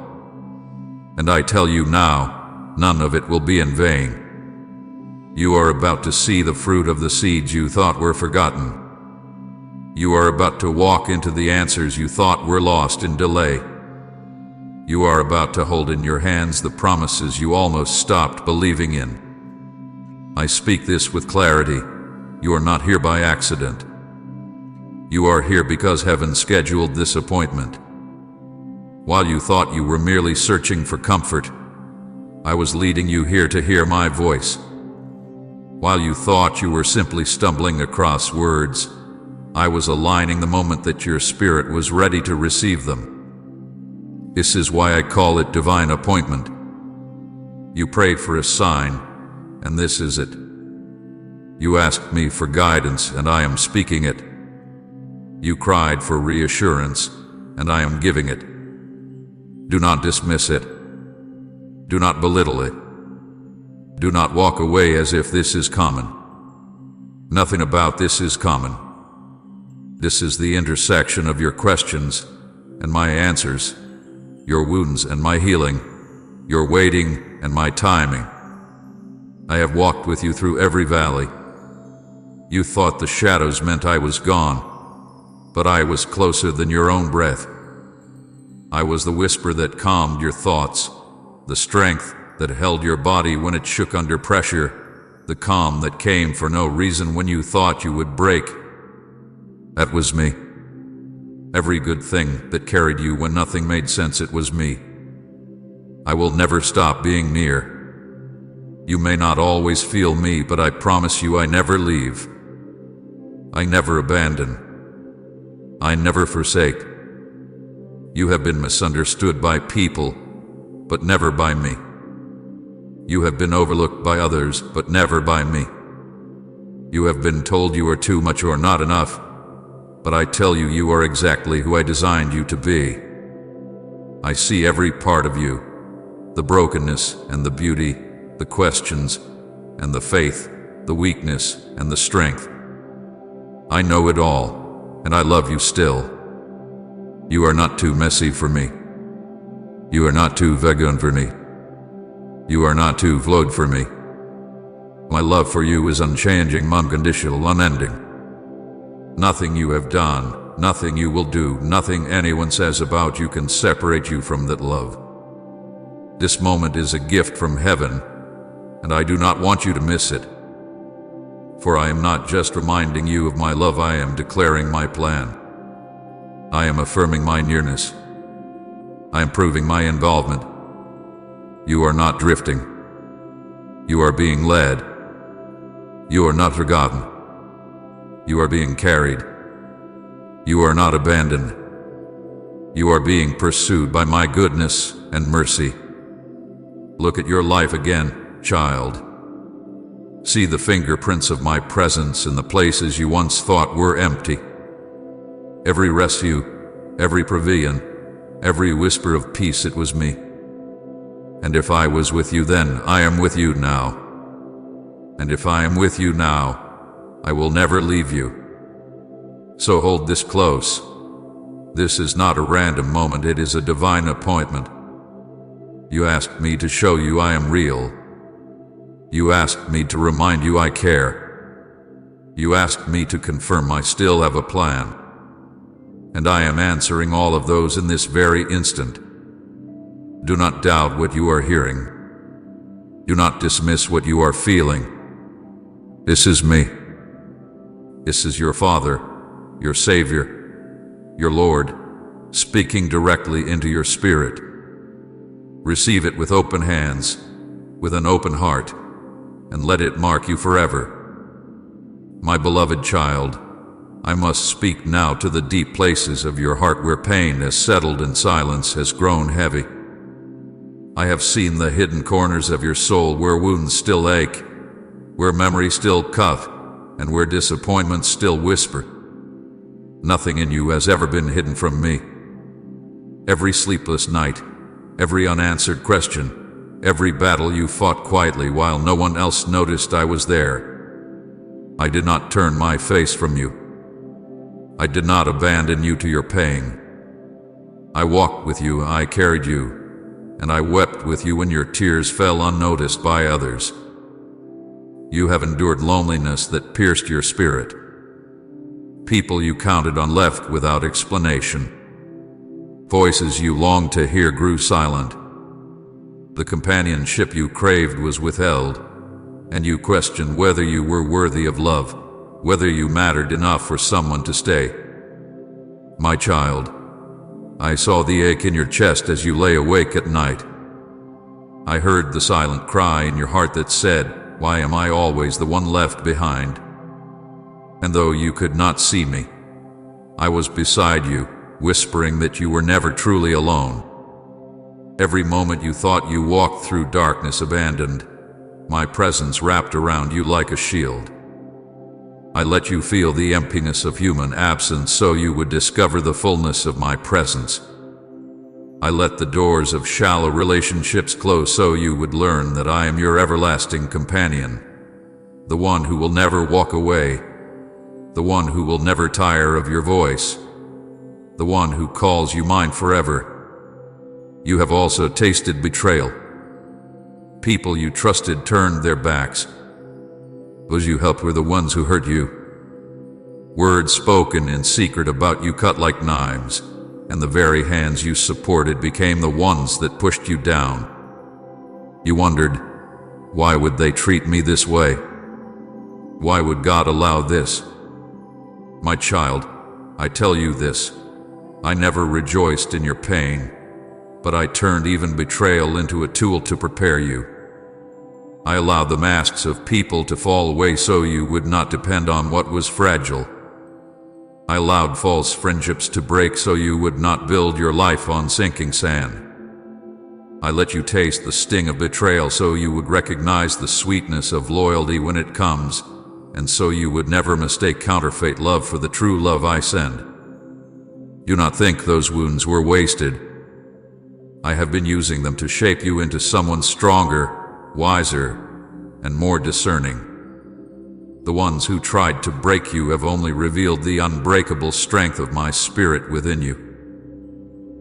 And I tell you now, none of it will be in vain. You are about to see the fruit of the seeds you thought were forgotten. You are about to walk into the answers you thought were lost in delay. You are about to hold in your hands the promises you almost stopped believing in. I speak this with clarity. You are not here by accident. You are here because heaven scheduled this appointment. While you thought you were merely searching for comfort, I was leading you here to hear my voice. While you thought you were simply stumbling across words, I was aligning the moment that your spirit was ready to receive them. This is why I call it divine appointment. You prayed for a sign, and this is it. You asked me for guidance, and I am speaking it. You cried for reassurance, and I am giving it. Do not dismiss it. Do not belittle it. Do not walk away as if this is common. Nothing about this is common. This is the intersection of your questions and my answers, your wounds and my healing, your waiting and my timing. I have walked with you through every valley. You thought the shadows meant I was gone, but I was closer than your own breath. I was the whisper that calmed your thoughts, the strength that held your body when it shook under pressure, the calm that came for no reason when you thought you would break. That was me. Every good thing that carried you when nothing made sense, it was me. I will never stop being near. You may not always feel me, but I promise you I never leave. I never abandon. I never forsake. You have been misunderstood by people, but never by me. You have been overlooked by others, but never by me. You have been told you are too much or not enough, but I tell you, you are exactly who I designed you to be. I see every part of you, the brokenness and the beauty, the questions and the faith, the weakness and the strength. I know it all, and I love you still. You are not too messy for me. You are not too vegan for me. You are not too flawed for me. My love for you is unchanging, unconditional, unending. Nothing you have done, nothing you will do, nothing anyone says about you can separate you from that love. This moment is a gift from heaven, and I do not want you to miss it. For I am not just reminding you of my love, I am declaring my plan. I am affirming my nearness. I am proving my involvement. You are not drifting. You are being led. You are not forgotten. You are being carried. You are not abandoned. You are being pursued by my goodness and mercy. Look at your life again, child. See the fingerprints of my presence in the places you once thought were empty. Every rescue, every pavilion, every whisper of peace, it was me. And if I was with you then, I am with you now. And if I am with you now, I will never leave you. So hold this close. This is not a random moment, it is a divine appointment. You asked me to show you I am real. You asked me to remind you I care. You asked me to confirm I still have a plan. And I am answering all of those in this very instant. Do not doubt what you are hearing. Do not dismiss what you are feeling. This is me. This is your Father, your Savior, your Lord, speaking directly into your spirit. Receive it with open hands, with an open heart, and let it mark you forever. My beloved child, I must speak now to the deep places of your heart where pain has settled and silence has grown heavy. I have seen the hidden corners of your soul where wounds still ache, where memories still cut, and where disappointments still whisper. Nothing in you has ever been hidden from me. Every sleepless night, every unanswered question, every battle you fought quietly while no one else noticed I was there. I did not turn my face from you. I did not abandon you to your pain. I walked with you, I carried you, and I wept with you when your tears fell unnoticed by others. You have endured loneliness that pierced your spirit. People you counted on left without explanation. Voices you longed to hear grew silent. The companionship you craved was withheld, and you questioned whether you were worthy of love, whether you mattered enough for someone to stay. My child, I saw the ache in your chest as you lay awake at night. I heard the silent cry in your heart that said, "Why am I always the one left behind?" And though you could not see me, I was beside you, whispering that you were never truly alone. Every moment you thought you walked through darkness abandoned, my presence wrapped around you like a shield. I let you feel the emptiness of human absence so you would discover the fullness of my presence. I let the doors of shallow relationships close so you would learn that I am your everlasting companion, the one who will never walk away, the one who will never tire of your voice, the one who calls you mine forever. You have also tasted betrayal. People you trusted turned their backs. Those you helped were the ones who hurt you. Words spoken in secret about you cut like knives, and the very hands you supported became the ones that pushed you down. You wondered, why would they treat me this way? Why would God allow this? My child, I tell you this, I never rejoiced in your pain, but I turned even betrayal into a tool to prepare you. I allowed the masks of people to fall away so you would not depend on what was fragile. I allowed false friendships to break so you would not build your life on sinking sand. I let you taste the sting of betrayal so you would recognize the sweetness of loyalty when it comes, and so you would never mistake counterfeit love for the true love I send. Do not think those wounds were wasted. I have been using them to shape you into someone stronger, wiser, and more discerning. The ones who tried to break you have only revealed the unbreakable strength of my spirit within you.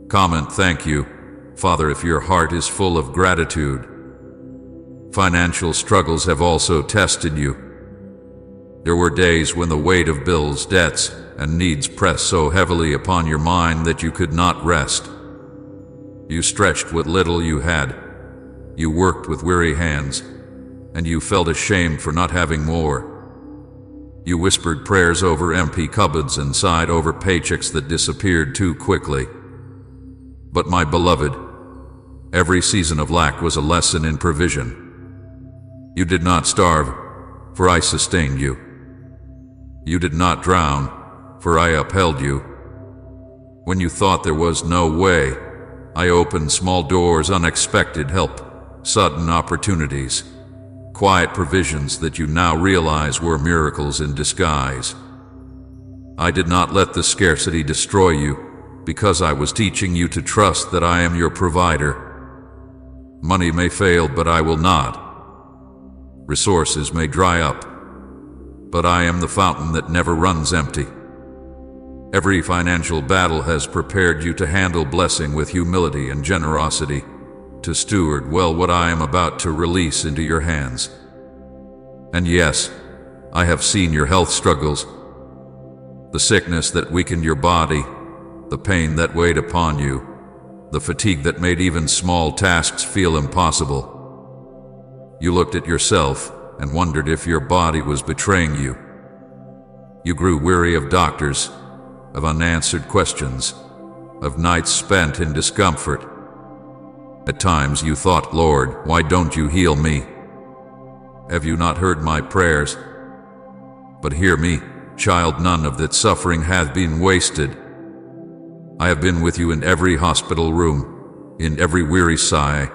Comment thank you, Father, if your heart is full of gratitude. Financial struggles have also tested you. There were days when the weight of bills, debts, and needs pressed so heavily upon your mind that you could not rest. You stretched what little you had. You worked with weary hands, and you felt ashamed for not having more. You whispered prayers over empty cupboards and sighed over paychecks that disappeared too quickly. But my beloved, every season of lack was a lesson in provision. You did not starve, for I sustained you. You did not drown, for I upheld you. When you thought there was no way, I opened small doors, unexpected help, sudden opportunities, quiet provisions that you now realize were miracles in disguise. I did not let the scarcity destroy you, because I was teaching you to trust that I am your provider. Money may fail, but I will not. Resources may dry up, but I am the fountain that never runs empty. Every financial battle has prepared you to handle blessing with humility and generosity, to steward well what I am about to release into your hands. And yes, I have seen your health struggles, the sickness that weakened your body, the pain that weighed upon you, the fatigue that made even small tasks feel impossible. You looked at yourself and wondered if your body was betraying you. You grew weary of doctors, of unanswered questions, of nights spent in discomfort. At times you thought, Lord, why don't you heal me? Have you not heard my prayers? But hear me, child, none of that suffering hath been wasted. I have been with you in every hospital room, in every weary sigh,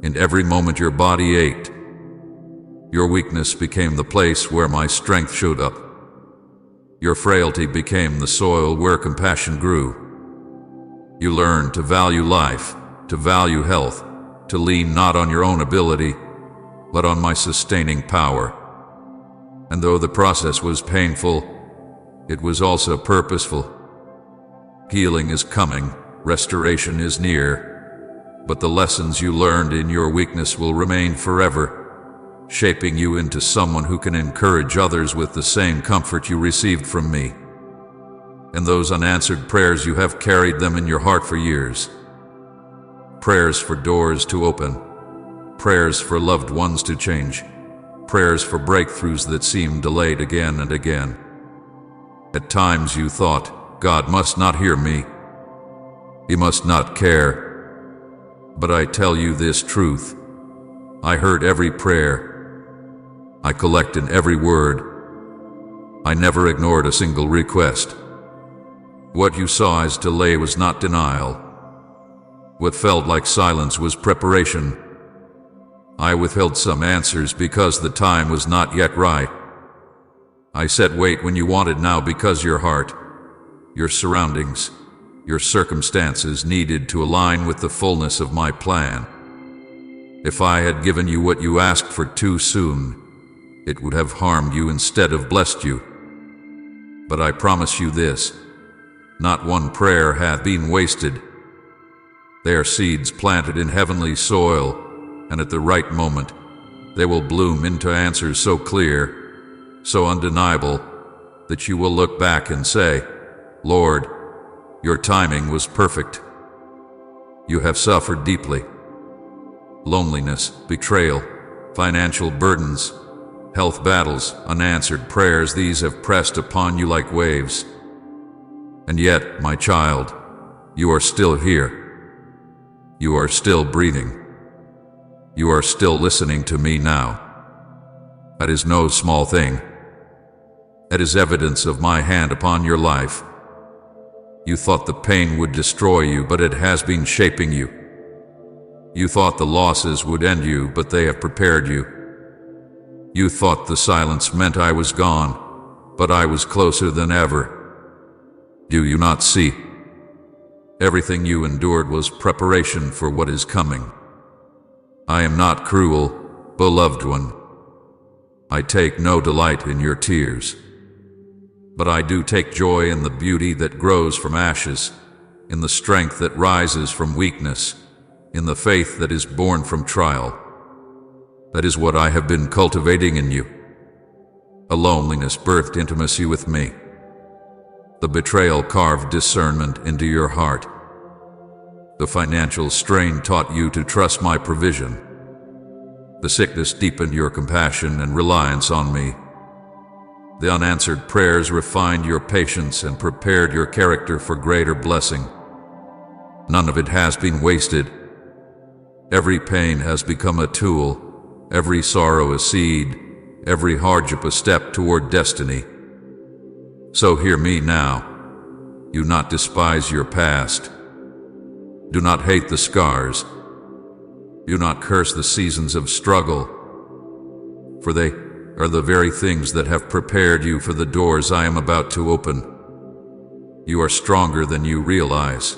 in every moment your body ached. Your weakness became the place where my strength showed up. Your frailty became the soil where compassion grew. You learned to value life, to value health, to lean not on your own ability, but on my sustaining power. And though the process was painful, it was also purposeful. Healing is coming, restoration is near, but the lessons you learned in your weakness will remain forever, shaping you into someone who can encourage others with the same comfort you received from me. And those unanswered prayers, you have carried them in your heart for years. Prayers for doors to open, prayers for loved ones to change, prayers for breakthroughs that seemed delayed again and again. At times you thought, God must not hear me. He must not care. But I tell you this truth. I heard every prayer. I collected every word. I never ignored a single request. What you saw as delay was not denial. What felt like silence was preparation. I withheld some answers because the time was not yet right. I said wait when you wanted now because your heart, your surroundings, your circumstances needed to align with the fullness of my plan. If I had given you what you asked for too soon, it would have harmed you instead of blessed you. But I promise you this, not one prayer hath been wasted. They are seeds planted in heavenly soil, and at the right moment, they will bloom into answers so clear, so undeniable, that you will look back and say, Lord, your timing was perfect. You have suffered deeply. Loneliness, betrayal, financial burdens, health battles, unanswered prayers, these have pressed upon you like waves. And yet, my child, you are still here. You are still breathing. You are still listening to me now. That is no small thing. It is evidence of my hand upon your life. You thought the pain would destroy you, but it has been shaping you. You thought the losses would end you, but they have prepared you. You thought the silence meant I was gone, but I was closer than ever. Do you not see? Everything you endured was preparation for what is coming. I am not cruel, beloved one. I take no delight in your tears. But I do take joy in the beauty that grows from ashes, in the strength that rises from weakness, in the faith that is born from trial. That is what I have been cultivating in you. A loneliness birthed intimacy with me. The betrayal carved discernment into your heart. The financial strain taught you to trust my provision. The sickness deepened your compassion and reliance on me. The unanswered prayers refined your patience and prepared your character for greater blessing. None of it has been wasted. Every pain has become a tool, every sorrow a seed, every hardship a step toward destiny. So hear me now. Do not despise your past. Do not hate the scars. Do not curse the seasons of struggle, for they are the very things that have prepared you for the doors I am about to open. You are stronger than you realize,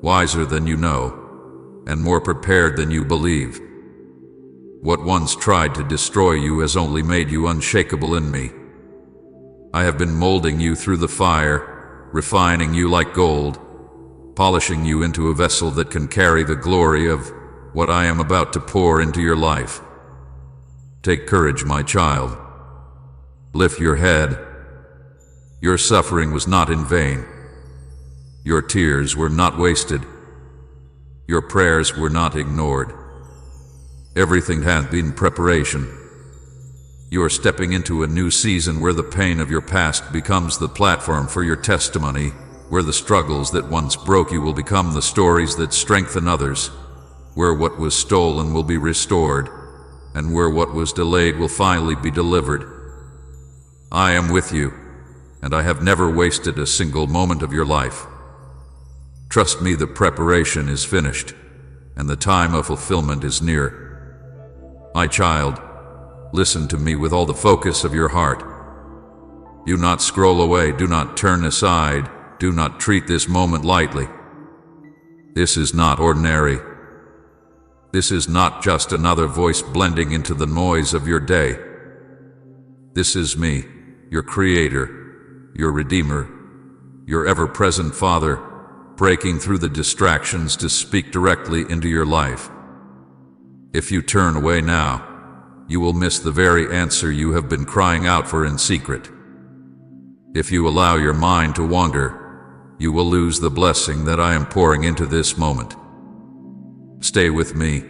wiser than you know, and more prepared than you believe. What once tried to destroy you has only made you unshakable in me. I have been molding you through the fire, refining you like gold, polishing you into a vessel that can carry the glory of what I am about to pour into your life. Take courage, my child. Lift your head. Your suffering was not in vain. Your tears were not wasted. Your prayers were not ignored. Everything had been preparation. You are stepping into a new season where the pain of your past becomes the platform for your testimony, where the struggles that once broke you will become the stories that strengthen others, where what was stolen will be restored, and where what was delayed will finally be delivered. I am with you, and I have never wasted a single moment of your life. Trust me, the preparation is finished, and the time of fulfillment is near. My child, listen to me with all the focus of your heart. Do not scroll away, do not turn aside, do not treat this moment lightly. This is not ordinary, This is not just another voice blending into the noise of your day. This is me, your Creator, your Redeemer, your ever-present Father, breaking through the distractions to speak directly into your life. If you turn away now, you will miss the very answer you have been crying out for in secret. If you allow your mind to wander, you will lose the blessing that I am pouring into this moment. Stay with me,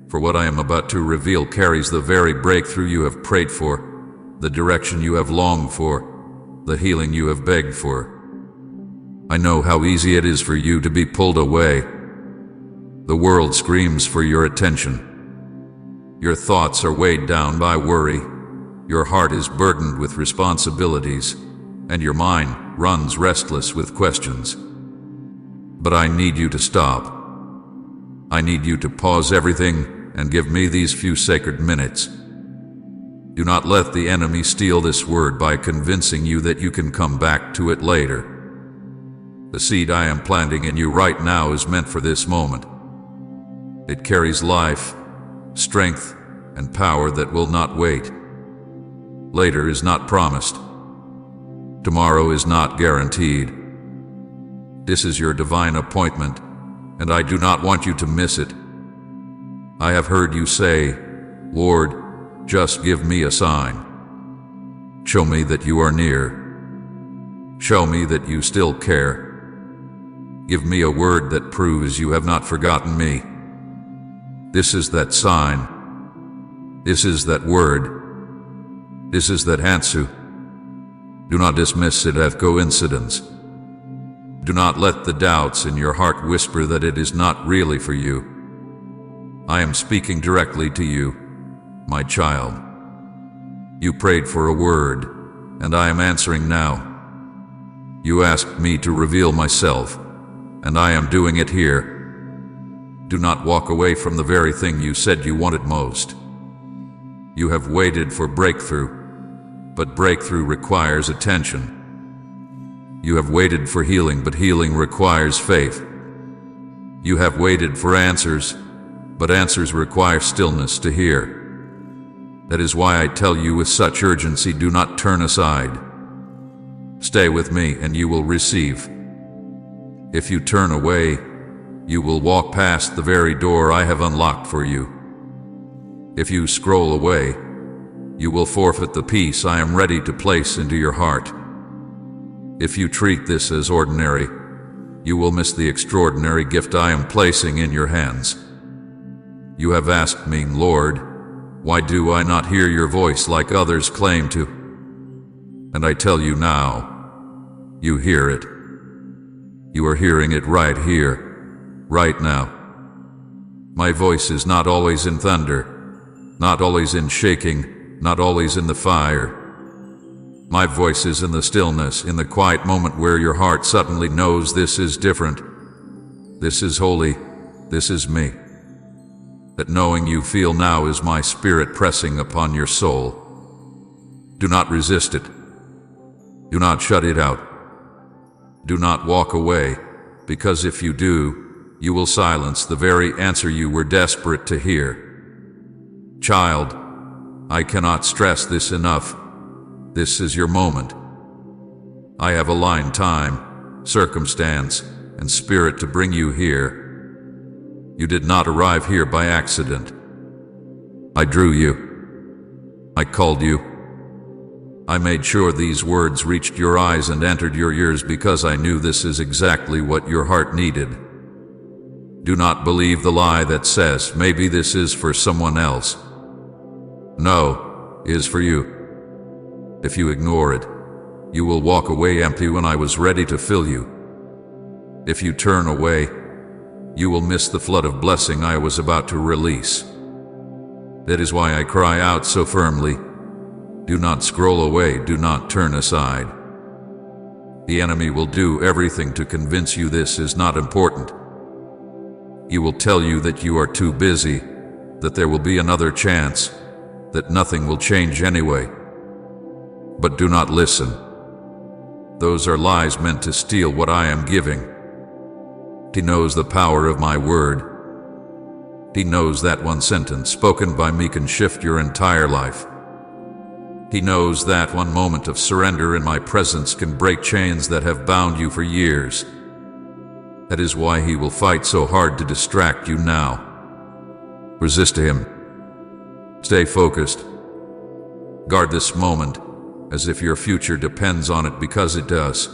for what I am about to reveal carries the very breakthrough you have prayed for, the direction you have longed for, the healing you have begged for. I know how easy it is for you to be pulled away. The world screams for your attention. Your thoughts are weighed down by worry. Your heart is burdened with responsibilities, and your mind runs restless with questions. But I need you to stop. I need you to pause everything and give me these few sacred minutes. Do not let the enemy steal this word by convincing you that you can come back to it later. The seed I am planting in you right now is meant for this moment. It carries life, strength, and power that will not wait. Later is not promised. Tomorrow is not guaranteed. This is your divine appointment, and I do not want you to miss it. I have heard you say, "Lord, just give me a sign. Show me that you are near. Show me that you still care. Give me a word that proves you have not forgotten me." This is that sign. This is that word. This is that answer. Do not dismiss it as coincidence. Do not let the doubts in your heart whisper that it is not really for you. I am speaking directly to you, my child. You prayed for a word, and I am answering now. You asked me to reveal myself, and I am doing it here. Do not walk away from the very thing you said you wanted most. You have waited for breakthrough, but breakthrough requires attention. You have waited for healing, but healing requires faith. You have waited for answers, but answers require stillness to hear. That is why I tell you with such urgency, do not turn aside. Stay with me and you will receive. If you turn away, you will walk past the very door I have unlocked for you. If you scroll away, you will forfeit the peace I am ready to place into your heart. If you treat this as ordinary, you will miss the extraordinary gift I am placing in your hands. You have asked me, "Lord, why do I not hear your voice like others claim to?" And I tell you now, you hear it. You are hearing it right here, right now. My voice is not always in thunder, not always in shaking, not always in the fire. My voice is in the stillness, in the quiet moment where your heart suddenly knows this is different. This is holy. This is me. That knowing you feel now is my spirit pressing upon your soul. Do not resist it. Do not shut it out. Do not walk away, because if you do, you will silence the very answer you were desperate to hear. Child, I cannot stress this enough. This is your moment. I have aligned time, circumstance, and spirit to bring you here. You did not arrive here by accident. I drew you. I called you. I made sure these words reached your eyes and entered your ears because I knew this is exactly what your heart needed. Do not believe the lie that says, "Maybe this is for someone else." No, it is for you. If you ignore it, you will walk away empty when I was ready to fill you. If you turn away, you will miss the flood of blessing I was about to release. That is why I cry out so firmly, do not scroll away, do not turn aside. The enemy will do everything to convince you this is not important. He will tell you that you are too busy, that there will be another chance, that nothing will change anyway. But do not listen. Those are lies meant to steal what I am giving. He knows the power of my word. He knows that one sentence spoken by me can shift your entire life. He knows that one moment of surrender in my presence can break chains that have bound you for years. That is why he will fight so hard to distract you now. Resist him. Stay focused. Guard this moment as if your future depends on it, because it does.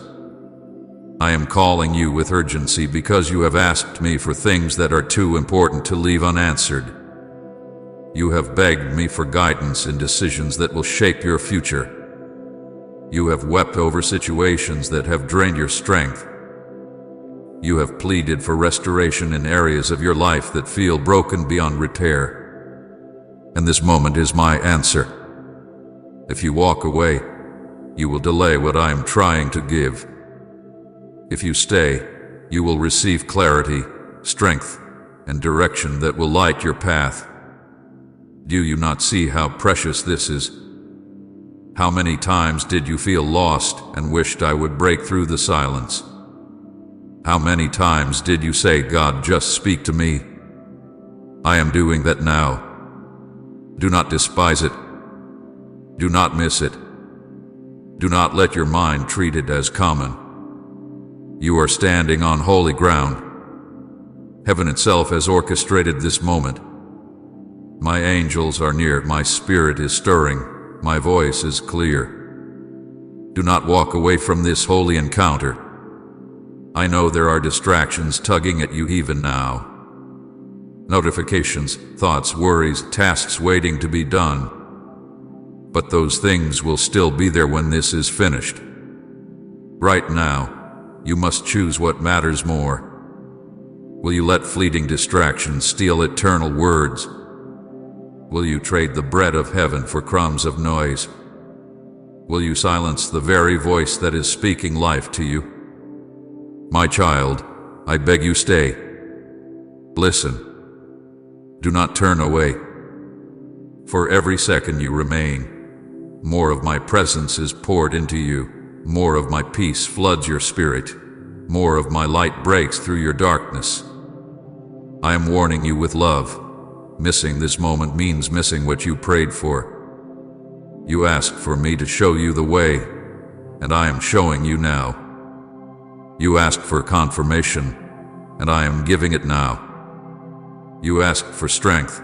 I am calling you with urgency because you have asked me for things that are too important to leave unanswered. You have begged me for guidance in decisions that will shape your future. You have wept over situations that have drained your strength. You have pleaded for restoration in areas of your life that feel broken beyond repair. And this moment is my answer. If you walk away, you will delay what I am trying to give. If you stay, you will receive clarity, strength, and direction that will light your path. Do you not see how precious this is? How many times did you feel lost and wished I would break through the silence? How many times did you say, "God, just speak to me"? I am doing that now. Do not despise it. Do not miss it. Do not let your mind treat it as common. You are standing on holy ground. Heaven itself has orchestrated this moment. My angels are near, my spirit is stirring, my voice is clear. Do not walk away from this holy encounter. I know there are distractions tugging at you even now. Notifications, thoughts, worries, tasks waiting to be done. But those things will still be there when this is finished. Right now, you must choose what matters more. Will you let fleeting distractions steal eternal words? Will you trade the bread of heaven for crumbs of noise? Will you silence the very voice that is speaking life to you? My child, I beg you, stay. Listen. Do not turn away. For every second you remain, more of my presence is poured into you. More of my peace floods your spirit. More of my light breaks through your darkness. I am warning you with love. Missing this moment means missing what you prayed for. You asked for me to show you the way, and I am showing you now. You asked for confirmation, and I am giving it now. You asked for strength,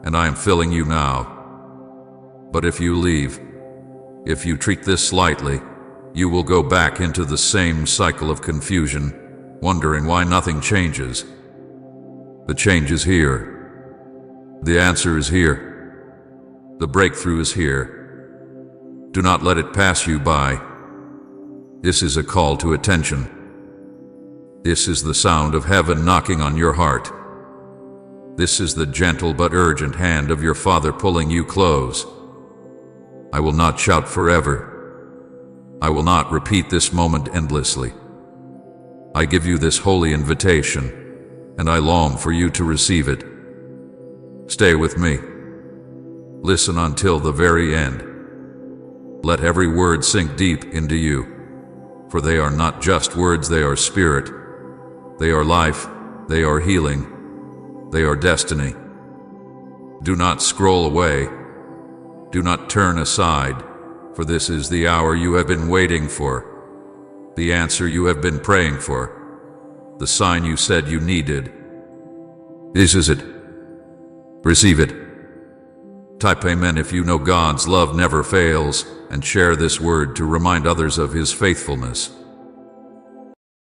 and I am filling you now. But if you leave, if you treat this lightly, you will go back into the same cycle of confusion, wondering why nothing changes. The change is here. The answer is here. The breakthrough is here. Do not let it pass you by. This is a call to attention. This is the sound of heaven knocking on your heart. This is the gentle but urgent hand of your Father pulling you close. I will not shout forever. I will not repeat this moment endlessly. I give you this holy invitation, and I long for you to receive it. Stay with me. Listen until the very end. Let every word sink deep into you, for they are not just words, they are spirit. They are life, they are healing, they are destiny. Do not scroll away. Do not turn aside, for this is the hour you have been waiting for, the answer you have been praying for, the sign you said you needed. This is it. Receive it. Type Amen if you know God's love never fails, and share this word to remind others of His faithfulness.